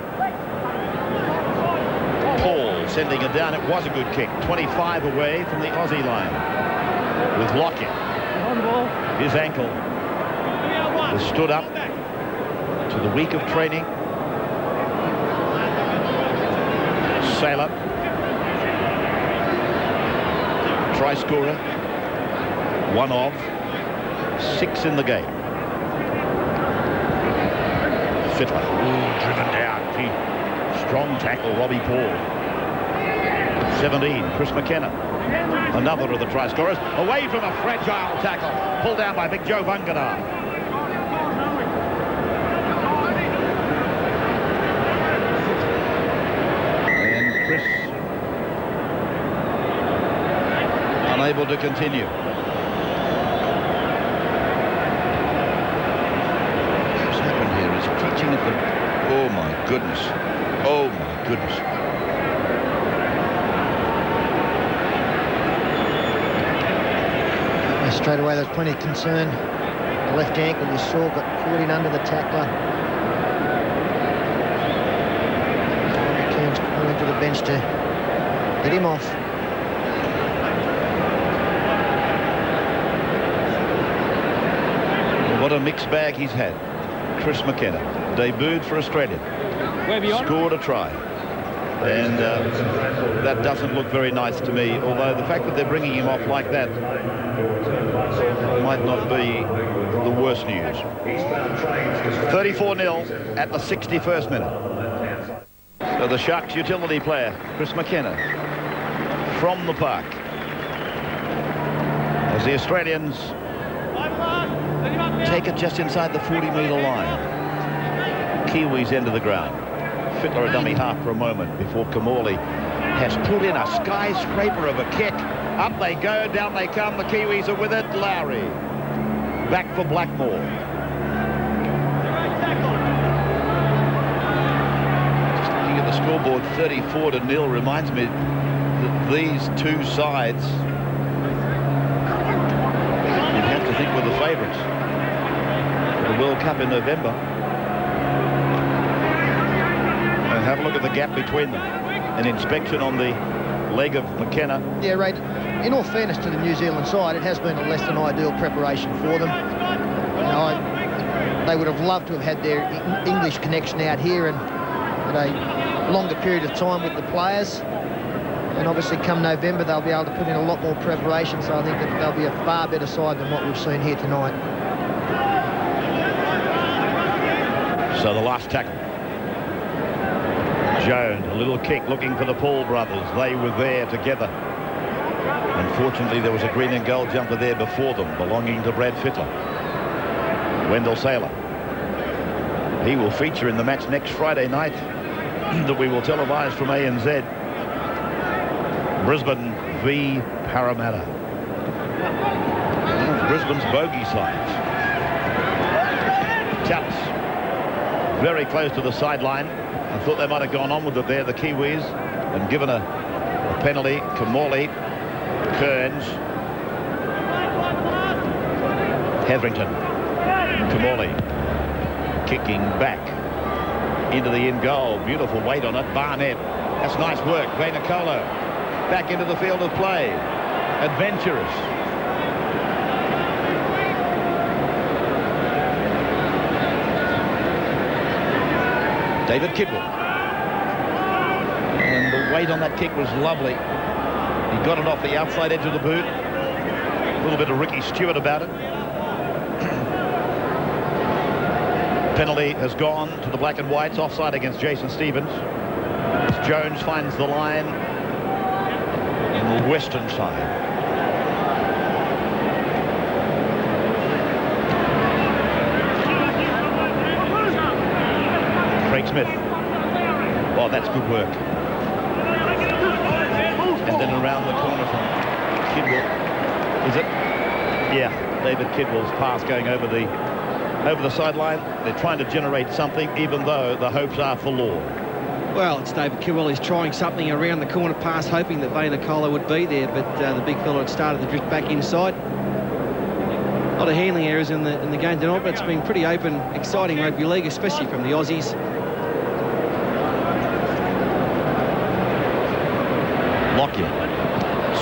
Paul sending it down. It was a good kick. 25 away from the Aussie line. With Lockyer. His ankle was stood up to the week of training. Sailor. Try scorer. 1 of 6 in the game. Fittler. Ooh, driven down. Gee. Strong tackle, Robbie Paul. 17, Chris McKenna. Another of the try scorers. Away from a fragile tackle. Pulled down by Big Joe Vungadar. And Chris unable to continue. What's happened here is clutching at the... Oh my goodness. Oh my goodness. Straight away, there's plenty of concern. The left ankle, you saw, got caught in under the tackler. Cairns calling to the bench to get him off. What a mixed bag he's had. Chris McKenna debuted for Australia, scored a try, and that doesn't look very nice to me, although the fact that they're bringing him off like that might not be the worst news. 34-0 at the 61st minute. So the Sharks utility player, Chris McKenna, from the park. As the Australians take it just inside the 40-metre line. Kiwis end of the ground. Fittler a dummy half for a moment before Kamali has put in a skyscraper of a kick. Up they go, down they come. The Kiwis are with it. Lowry back for Blackmore. Just looking at the scoreboard, 34-0 reminds me that these two sides, you'd have to think, were the favourites for the World Cup in November. And have a look at the gap between them. An inspection on the leg of McKenna. Yeah, Ray, in all fairness to the New Zealand side, it has been a less than ideal preparation for them. You know, they would have loved to have had their English connection out here and had a longer period of time with the players. And obviously come November, they'll be able to put in a lot more preparation, so I think that they'll be a far better side than what we've seen here tonight. So the last tackle. Jones, a little kick looking for the Paul brothers. They were there together. Unfortunately, there was a green and gold jumper there before them, belonging to Brad Fittler. Wendell Saylor. He will feature in the match next Friday night that we will televise from ANZ. Brisbane v Parramatta. One of Brisbane's bogey sides. Tallis very close to the sideline. I thought they might have gone on with it there, the Kiwis, and given a penalty. Kamali, Kearns, Hetherington, Kamali kicking back into the in goal. Beautiful weight on it. Barnett. That's nice work. Vainicolo back into the field of play. Adventurous. David Kidwell. And the weight on that kick was lovely. He got it off the outside edge of the boot. A little bit of Ricky Stewart about it. Penalty has gone to the black and whites. Offside against Jason Stevens. As Jones finds the line on the western side. Craig Smith. Oh, that's good work. And then around the corner from Kidwell. Is it? Yeah, David Kidwell's pass going over the sideline. They're trying to generate something, even though the hopes are forlorn. Well, it's David Kidwell. He's trying something around the corner pass, hoping that Vainicolo would be there, but the big fella had started to drift back inside. A lot of handling errors in the game tonight, but it's been pretty open, exciting rugby league, especially from the Aussies. Lockyer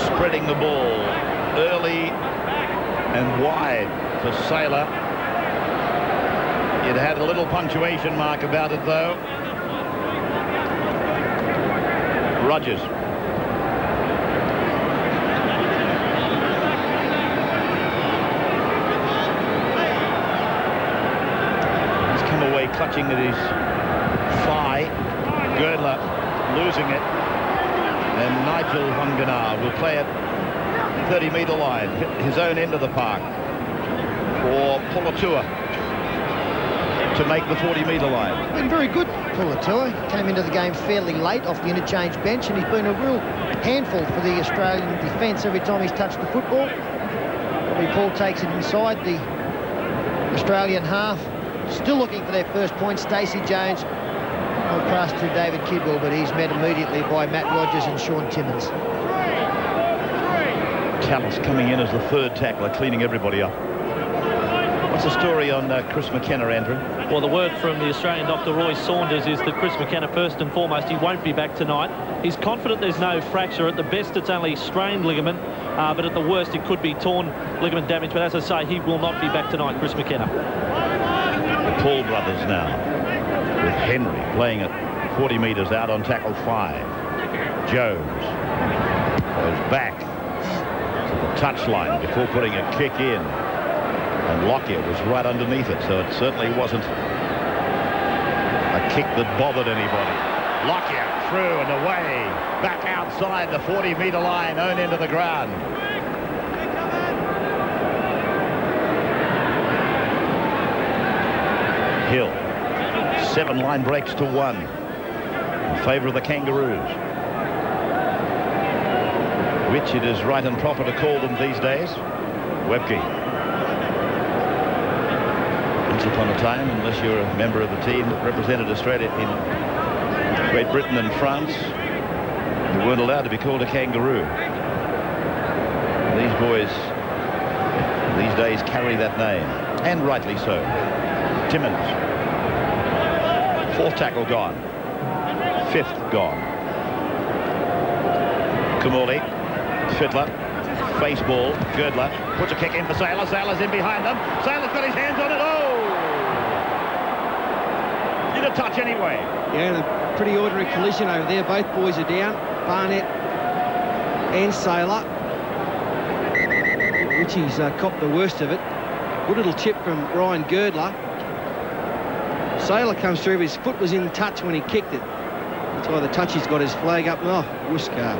spreading the ball early and wide for Saylor. It had a little punctuation mark about it, though. Rogers. He's come away clutching at his thigh. Girdler losing it. And Nigel Wanganar will play at 30-metre line, his own end of the park, for Pulatua to make the 40-metre line. Been very good, Pulatua. Came into the game fairly late off the interchange bench, and he's been a real handful for the Australian defence every time he's touched the football. Bobby Paul takes it inside the Australian half. Still looking for their first point. Stacey Jones on pass to David Kidwell, but he's met immediately by Matt Rogers and Sean Timmins. Tallis coming in as the third tackler, cleaning everybody up. What's the story on Chris McKenna, Andrew? Well, the word from the Australian Dr. Roy Saunders is that Chris McKenna, first and foremost, he won't be back tonight. He's confident there's no fracture. At the best, it's only strained ligament, but at the worst, it could be torn ligament damage. But as I say, he will not be back tonight, Chris McKenna. The Paul brothers now, with Henry playing at 40 metres out on tackle 5. Jones goes back to the touchline before putting a kick in. And Lockyer was right underneath it, so it certainly wasn't a kick that bothered anybody. Lockyer through and away, back outside the 40-metre line, own end of the ground. Hill, 7 line breaks to 1 in favour of the Kangaroos, which it is right and proper to call them these days. Webke. Once upon a time, unless you're a member of the team that represented Australia in Great Britain and France, you weren't allowed to be called a kangaroo. These boys these days carry that name, and rightly so. Timmins, 4th tackle gone, 5th gone. Kamali, Fiddler, face ball, Girdler puts a kick in for Saylor. Saylor's in behind them. Saylor's got his hands on it. Oh! Did a touch anyway. Yeah, and a pretty ordinary collision over there. Both boys are down, Barnett and Saylor. Richie's copped the worst of it. Good little chip from Ryan Girdler. Saylor comes through, his foot was in touch when he kicked it. That's why the touchy's got his flag up. Oh, Wooska.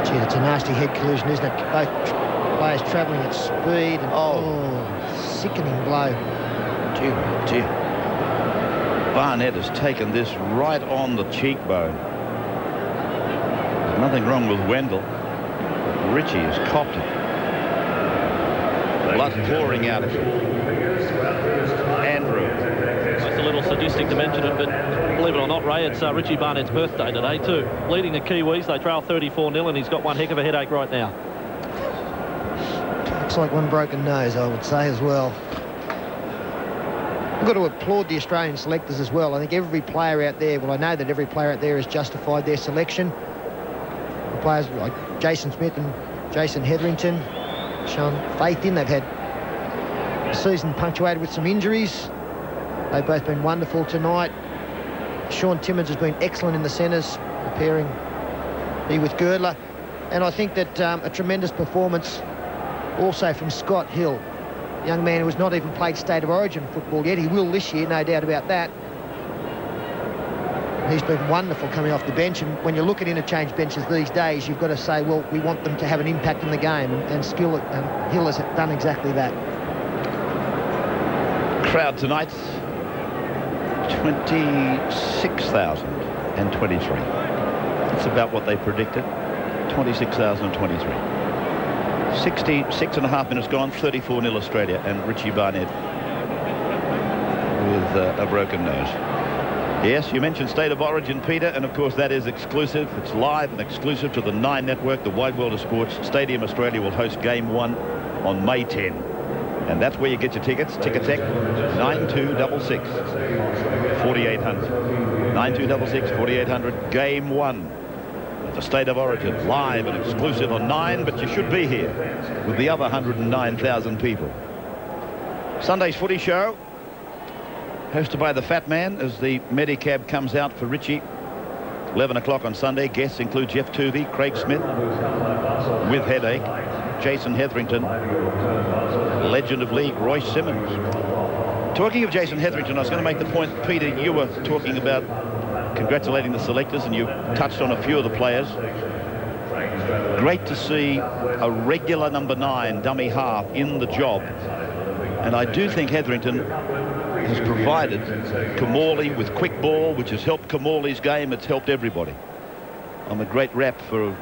Gee, that's a nasty head collision, isn't it? Both players travelling at speed. And, sickening blow. Dear, dear. Barnett has taken this right on the cheekbone. There's nothing wrong with Wendell. Richie has copped it. Blood pouring out of him. Andrew. It's a little sadistic to mention it, but believe it or not, Ray, it's Richie Barnett's birthday today too. Leading the Kiwis, they trail 34-0, and he's got one heck of a headache right now. Looks like one broken nose, I would say, as well. I've got to applaud the Australian selectors as well. I think every player out there, well, I know that every player out there has justified their selection. The players like Jason Smith and Jason Hetherington shown faith in. They've had a season punctuated with some injuries. They've both been wonderful tonight. Sean Timmins has been excellent in the centres, preparing he with Girdler. And I think that a tremendous performance also from Scott Hill, a young man who has not even played State of Origin football yet. He will this year, no doubt about that. He's been wonderful coming off the bench, and when you look at interchange benches these days, you've got to say, well, we want them to have an impact in the game, and Hill has done exactly that. Crowd tonight, 26,023. That's about what they predicted. 26,023. 66.5 minutes gone, 34-0 Australia, and Richie Barnett with a broken nose. Yes, you mentioned State of Origin, Peter, and of course that is exclusive. It's live and exclusive to the 9 network, the wide world of sports. Stadium Australia will host Game 1 on May 10. And that's where you get your tickets. Ticketek 9266 4800. 9266 4800. Game 1 of the State of Origin, live and exclusive on 9, but you should be here with the other 109,000 people. Sunday's footy show, hosted by the Fat Man, as the Medicab comes out for Richie. 11 o'clock on Sunday. Guests include Jeff Tuvey, Craig Smith with headache, Jason Hetherington, legend of league Royce Simmons. Talking of Jason Hetherington, I was going to make the point, Peter, you were talking about congratulating the selectors, and you touched on a few of the players. Great to see a regular number 9 dummy half in the job, and I do think Hetherington has provided Kamali with quick ball, which has helped Kamali's game. It's helped everybody. I'm a great rep for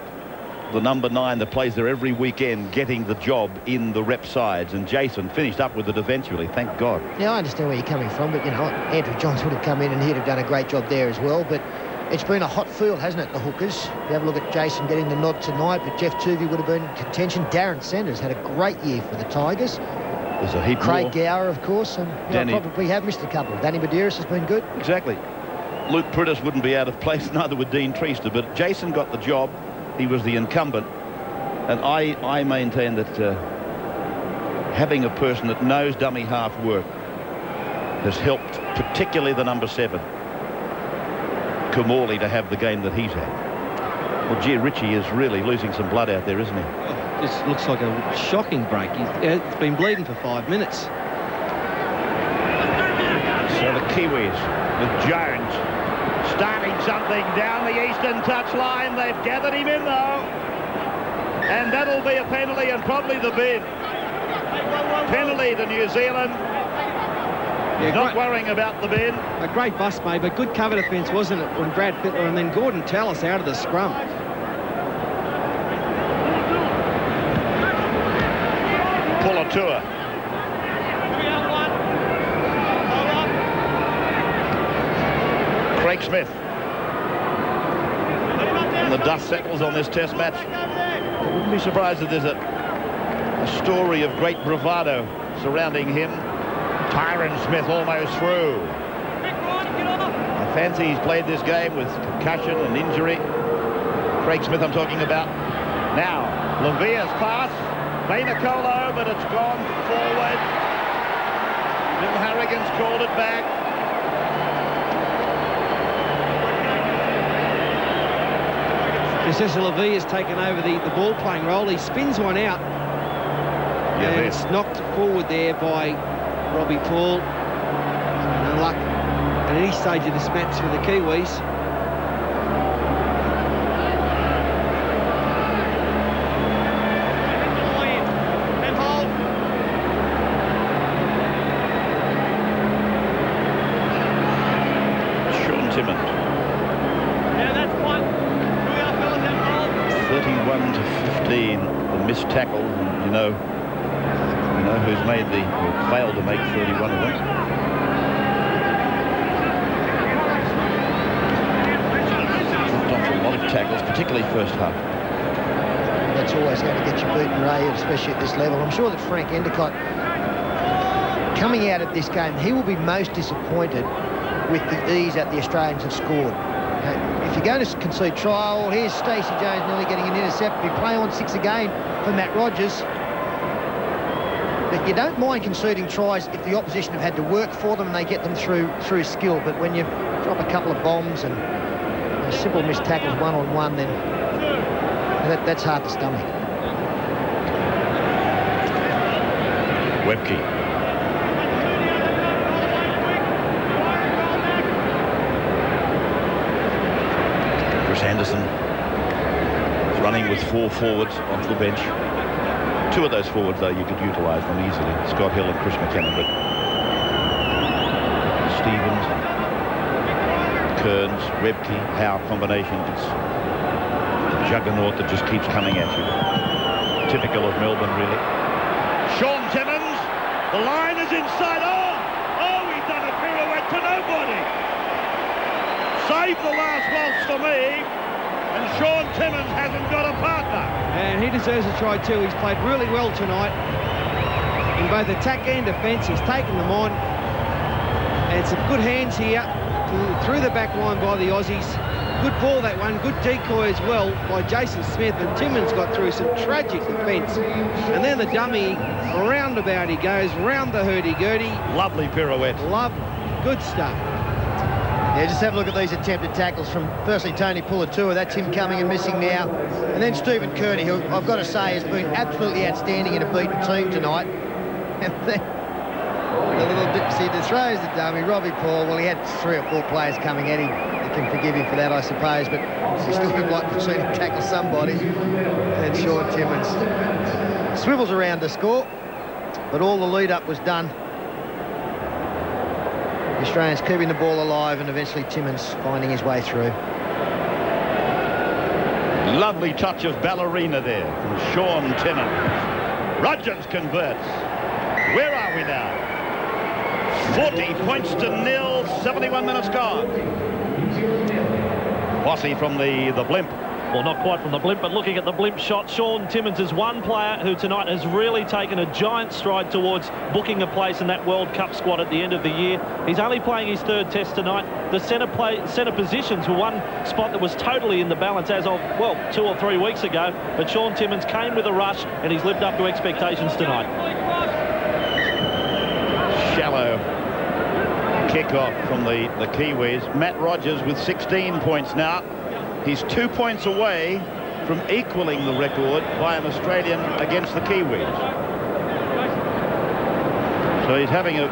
the number 9 that plays there every weekend, getting the job in the rep sides, and Jason finished up with it eventually, thank God. Yeah, I understand where you're coming from, but, you know, Andrew Johns would have come in and he'd have done a great job there as well, but it's been a hot field, hasn't it, the hookers? You have a look at Jason getting the nod tonight, but Jeff Tuvey would have been in contention. Darren Sanders had a great year for the Tigers. There's a heap Craig more. Gower, of course, and probably have missed a couple. Danny Medeiros has been good. Exactly. Luke Prittis wouldn't be out of place, neither would Dean Treaster, but Jason got the job. He was the incumbent. And I maintain that having a person that knows dummy half work has helped, particularly the number 7, Kamali, to have the game that he's had. Well, gee, Richie is really losing some blood out there, isn't he? This looks like a shocking break. It's been bleeding for 5 minutes. So the Kiwis with Jones starting something down the eastern touchline. They've gathered him in, though. And that'll be a penalty and probably the bin. Penalty to New Zealand. Yeah, Not worrying about the bin. A great bust made, but good cover defence, wasn't it, when Brad Fittler and then Gordon Tallis out of the scrum. Pulatua. Craig Smith. And the dust settles on this test match. I wouldn't be surprised if there's a story of great bravado surrounding him. Tyron Smith almost through. I fancy he's played this game with concussion and injury. Craig Smith I'm talking about. Now, Lavia's pass. Vainacolo, but it's gone forward. Bill Harrigan's called it back. Cesar Levy has taken over the ball-playing role. He spins one out. And it's knocked forward there by Robbie Paul. No luck at any stage of this match for the Kiwis. Sean Timmond. 31 to 15, the missed tackle. You know who's made the, or failed to make 31 of them. Dropped off a lot of tackles, particularly first half. That's always going to get you beaten, Ray, especially at this level. I'm sure that Frank Endicott, coming out of this game, he will be most disappointed with the ease that the Australians have scored. If you're going to concede trial, here's Stacey Jones nearly getting an intercept. We play on 6 again for Matt Rogers. But you don't mind conceding tries if the opposition have had to work for them and they get them through skill. But when you drop a couple of bombs and simple missed tackles one-on-one, then that's hard to stomach. Webke. Anderson is running with 4 forwards off the bench. 2 of those forwards, though, you could utilise them easily. Scott Hill and Chris McKenna, but Stevens, Kearns, Webke, Howe combination. It's a juggernaut that just keeps coming at you. Typical of Melbourne, really. Sean Timmons, the line is inside. Oh, he's done a pirouette to nobody. Save the last waltz for me, and Sean Timmons hasn't got a partner. And he deserves a try too. He's played really well tonight in both attack and defence. He's taken them on, and some good hands here through the back line by the Aussies. Good ball, that one. Good decoy as well by Jason Smith, and Timmons got through some tragic defence. And then the dummy, roundabout he goes, round the hurdy-gurdy. Lovely pirouette. Lovely. Good stuff. Yeah, just have a look at these attempted tackles from, firstly, Tony Pulatua. That's him coming and missing now. And then Stephen Kearney, who I've got to say has been absolutely outstanding in a beaten team tonight. And then the little dipsy that throws the dummy, Robbie Paul. Well, he had 3 or 4 players coming at him. The can forgive him for that, I suppose, but you still would like to see him tackle somebody. And Sean Timmins swivels around to score, but all the lead-up was done. The Australians keeping the ball alive and eventually Timmins finding his way through. Lovely touch of ballerina there from Sean Timmins. Rogers converts. Where are we now? 40 points to 0, 71 minutes gone. Bossy from the blimp. Well, not quite from the blimp, but looking at the blimp shot, Sean Timmins is one player who tonight has really taken a giant stride towards booking a place in that World Cup squad at the end of the year. He's only playing his third test tonight. The centre positions were one spot that was totally in the balance as of, well, 2 or 3 weeks ago. But Sean Timmins came with a rush and he's lived up to expectations tonight. Shallow kick-off from the Kiwis. Matt Rogers with 16 points now. He's 2 points away from equaling the record by an Australian against the Kiwis. So he's having a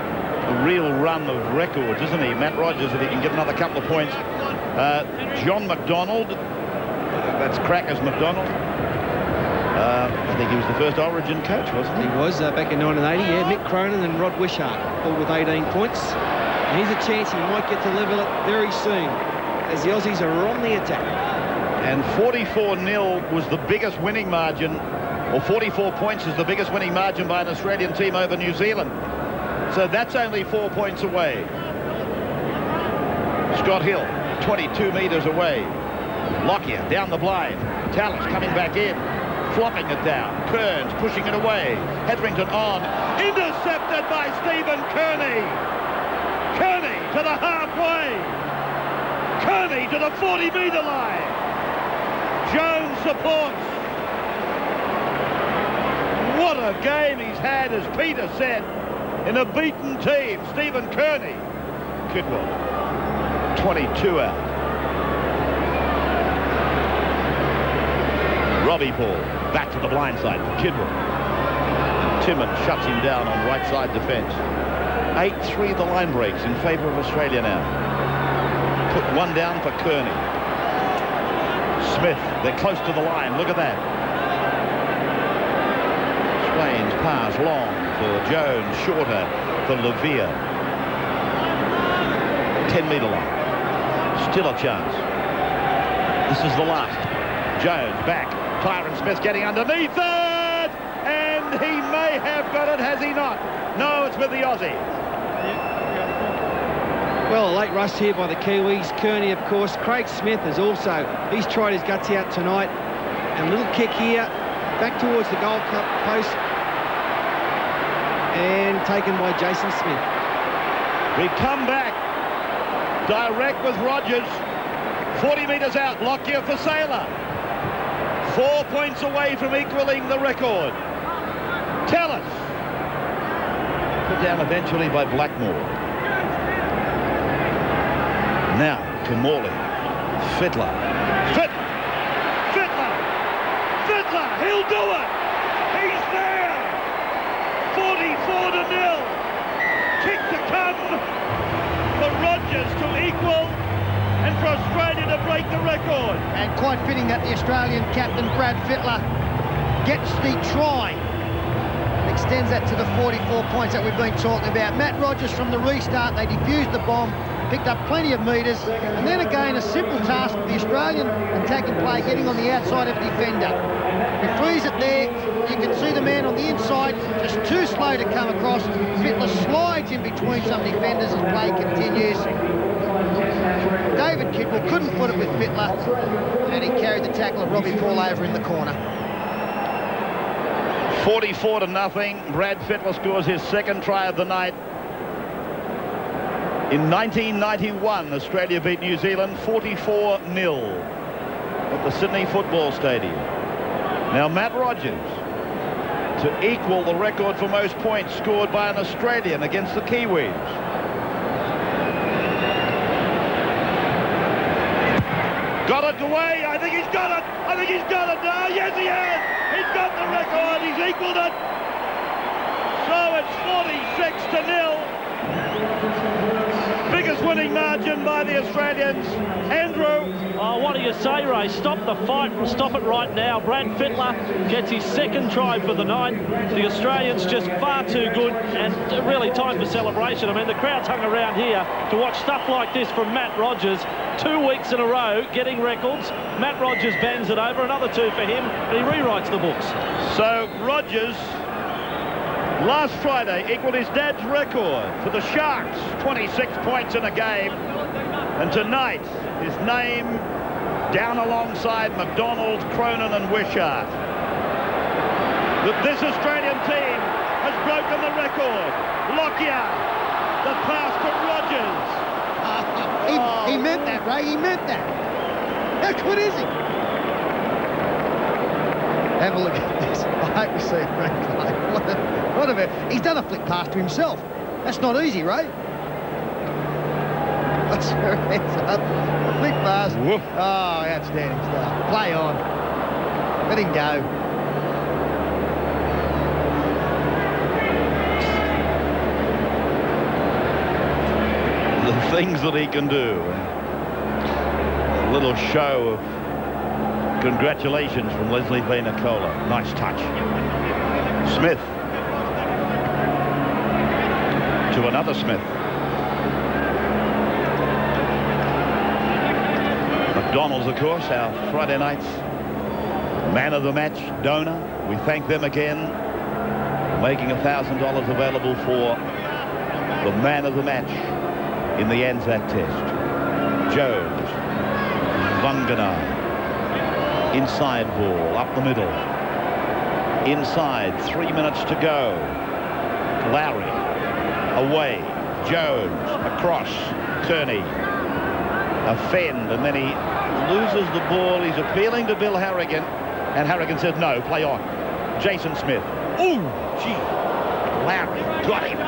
real run of records, isn't he? Matt Rogers, if he can get another couple of points. John McDonald, that's Crackers McDonald. I think he was the first Origin coach, wasn't he? He was back in 1980, yeah. Mick Cronin and Rod Wishart, all with 18 points. And here's a chance he might get to level it very soon, as the Aussies are on the attack. And 44-0 was the biggest winning margin, or 44 points is the biggest winning margin by an Australian team over New Zealand. So that's only 4 points away. Scott Hill, 22 metres away. Lockyer down the blind. Tallis coming back in, flopping it down. Kearns pushing it away. Hetherington on. Intercepted by Stephen Kearney. Kearney to the halfway. Kearney to the 40-metre line. Jones supports. What a game he's had, as Peter said, in a beaten team. Stephen Kearney. Kidwell, 22 out. Robbie Ball back to the blind side for Kidwell. Timmins shuts him down on right side defence. 8-3 the line breaks in favour of Australia now. Put one down for Kearney. Smith, they're close to the line. Look at that. Swain's pass long for Jones, shorter for Levere. 10-metre line. Still a chance. This is the last. Jones back. Tyron Smith getting underneath it, and he may have got it, has he not? No, it's with the Aussies. Well, a late rush here by the Kiwis. Kearney, of course. Craig Smith has also, he's tried his guts out tonight. And a little kick here, back towards the Gold Cup post, and taken by Jason Smith. We come back direct with Rogers. 40 metres out. Lockyer for Sailor. 4 points away from equaling the record. Tallis. Put down eventually by Blackmore. Now to Morley. Fittler. Fittler. He'll do it. He's there. 44-0. Kick to come for Rogers to equal, and for Australia to break the record. And quite fitting that the Australian captain, Brad Fittler, gets the try and extends that to the 44 points that we've been talking about. Matt Rogers from the restart, they defused the bomb, picked up plenty of metres, and then again a simple task for the Australian attacking play, getting on the outside of the defender. He frees it there. You can see the man on the inside, just too slow to come across. Fittler slides in between some defenders as play continues. David Kidwell couldn't put it with Fittler, and he carried the tackle of Robbie Paul over in the corner. 44-0. Brad Fittler scores his second try of the night. In 1991, Australia beat New Zealand 44-0 at the Sydney Football Stadium. Now Matt Rogers to equal the record for most points scored by an Australian against the Kiwis. Got it away. I think he's got it. now. Yes, he has. He's got the record. He's equaled it. So it's 46-0. Biggest winning margin by the Australians. Andrew. Oh, what do you say, Ray? Stop the fight. Stop it right now. Brad Fittler gets his second try for the night. The Australians just far too good, and really time for celebration. I mean, the crowd's hung around here to watch stuff like this from Matt Rogers. 2 weeks in a row getting records. Matt Rogers bangs it over. Another 2 for him, and he rewrites the books. So Rogers, last Friday, equalled his dad's record for the Sharks. 26 points in a game. And tonight, his name down alongside McDonald, Cronin and Wishart. That this Australian team has broken the record. Lockyer, the pass to Rogers. He meant that, Ray. He meant that. How good is he? Have a look at this. I hope you see a replay. What a he's done a flick pass to himself. That's not easy, Ray. That's her heads up. A flick pass. Woof. Oh, outstanding stuff. Play on. Let him go. The things that he can do. A little show of congratulations from Leslie Nicola. Nice touch. Smith. To another Smith. McDonald's, of course, our Friday night's man of the match donor. We thank them again for making $1,000 available for the man of the match in the Anzac test. Jones, Wanganai, inside ball, up the middle, inside, 3 minutes to go. Lowry, away, Jones, across, Kearney, a fend, and then he loses the ball. He's appealing to Bill Harrigan, and Harrigan says, no, play on. Jason Smith, ooh, gee, Lowry, got him.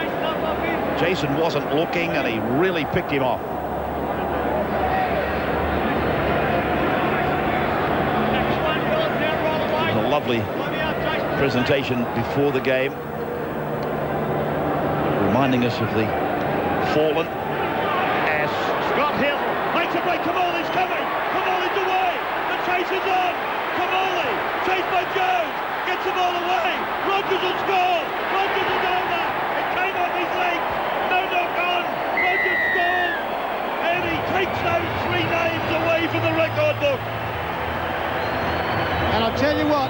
Jason wasn't looking, and he really picked him off. It was a lovely presentation before the game, reminding us of the fallen. As Scott Hill makes a break, Kamali's coming. Kamali's away. The chase is on. Kamali, chased by Jones, gets the ball away. Rogers will score. Rogers is over. It came off his leg. No knock on. Rogers scores, and he takes those 3 names away from the record book. And I'll tell you what,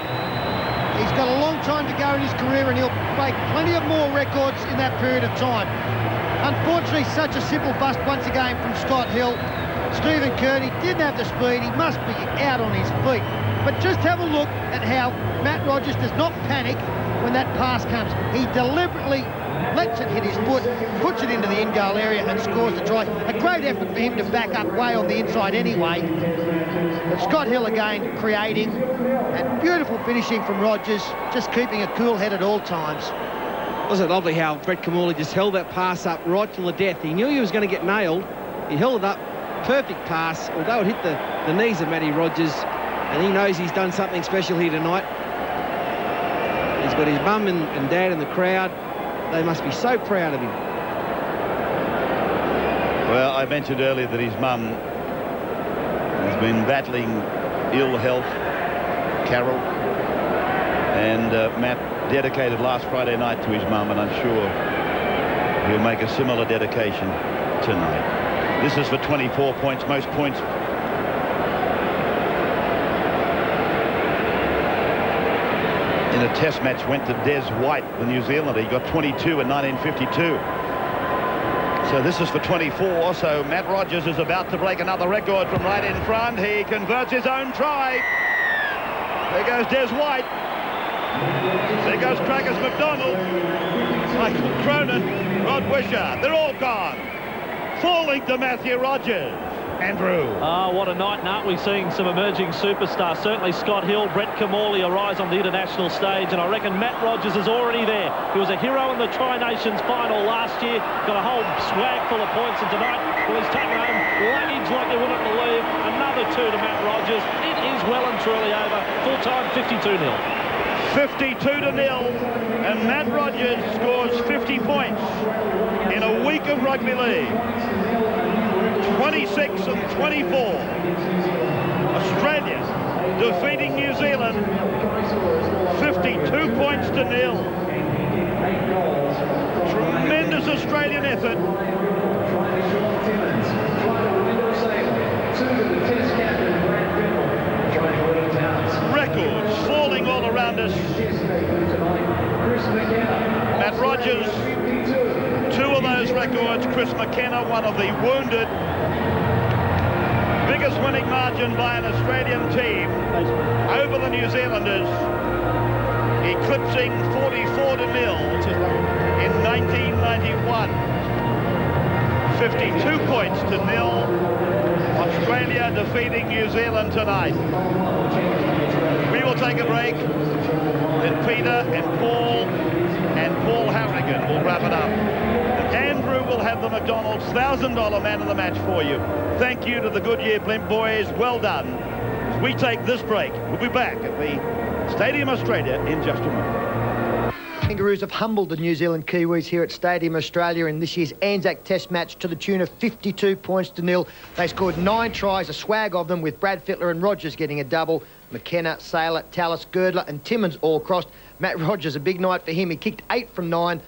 he's got a long time to go in his career, and he'll break plenty of more records in that period of time. Unfortunately, such a simple bust once again from Scott Hill. Stephen Kearney didn't have the speed. He must be out on his feet. But just have a look at how Matt Rogers does not panic when that pass comes. He deliberately lets it hit his foot, puts it into the in-goal area and scores the try. A great effort for him to back up way on the inside anyway. But Scott Hill again creating, and beautiful finishing from Rogers, just keeping a cool head at all times. Wasn't it lovely how Brett Kimmorley just held that pass up right till the death? He knew he was going to get nailed. He held it up, perfect pass, although it hit the knees of Matty Rogers, and he knows he's done something special here tonight. He's got his mum and dad in the crowd. They must be so proud of him. Well, I mentioned earlier that his mum has been battling ill health, Carol, and Matt dedicated last Friday night to his mum, and I'm sure he'll make a similar dedication tonight. This is for 24 points, most points in a test match went to Des White, the New Zealander. He got 22 in 1952. So this is for 24. So Matt Rogers is about to break another record from right in front. He converts his own try. There goes Des White. There goes Tragus McDonald, Michael Cronin, Rod Wishart. They're all gone. Falling to Matthew Rogers. Andrew. What a night, and aren't we seeing some emerging superstars? Certainly Scott Hill, Brett Kimmorley arise on the international stage, and I reckon Matt Rogers is already there. He was a hero in the Tri-Nations final last year, got a whole swag full of points, and tonight, well, he's taken home luggage like you wouldn't believe. Another 2 to Matt Rogers. It is well and truly over. Full time, 52-0. 52-0, and Matt Rogers scores 50 points in a week of rugby league. 26 and 24. Australia defeating New Zealand 52 points to 0. Tremendous Australian effort. Records falling all around us. Matt Rogers, 2 of those records. Chris McKenna, one of the wounded. Biggest winning margin by an Australian team over the New Zealanders, eclipsing 44 to 0 in 1991. 52 points to 0. Australia defeating New Zealand tonight. We will take a break. Then Peter and Paul Harrigan will wrap it up. Andrew will have the McDonald's $1,000 man of the match for you. Thank you to the Goodyear Blimp boys. Well done. As we take this break, we'll be back at the Stadium Australia in just a moment. Kangaroos have humbled the New Zealand Kiwis here at Stadium Australia in this year's Anzac Test match to the tune of 52 points to 0. They scored 9 tries, a swag of them, with Brad Fittler and Rogers getting a double. McKenna, Saylor, Tallis, Girdler and Timmins all crossed. Matt Rogers, a big night for him. He kicked 8 from 9.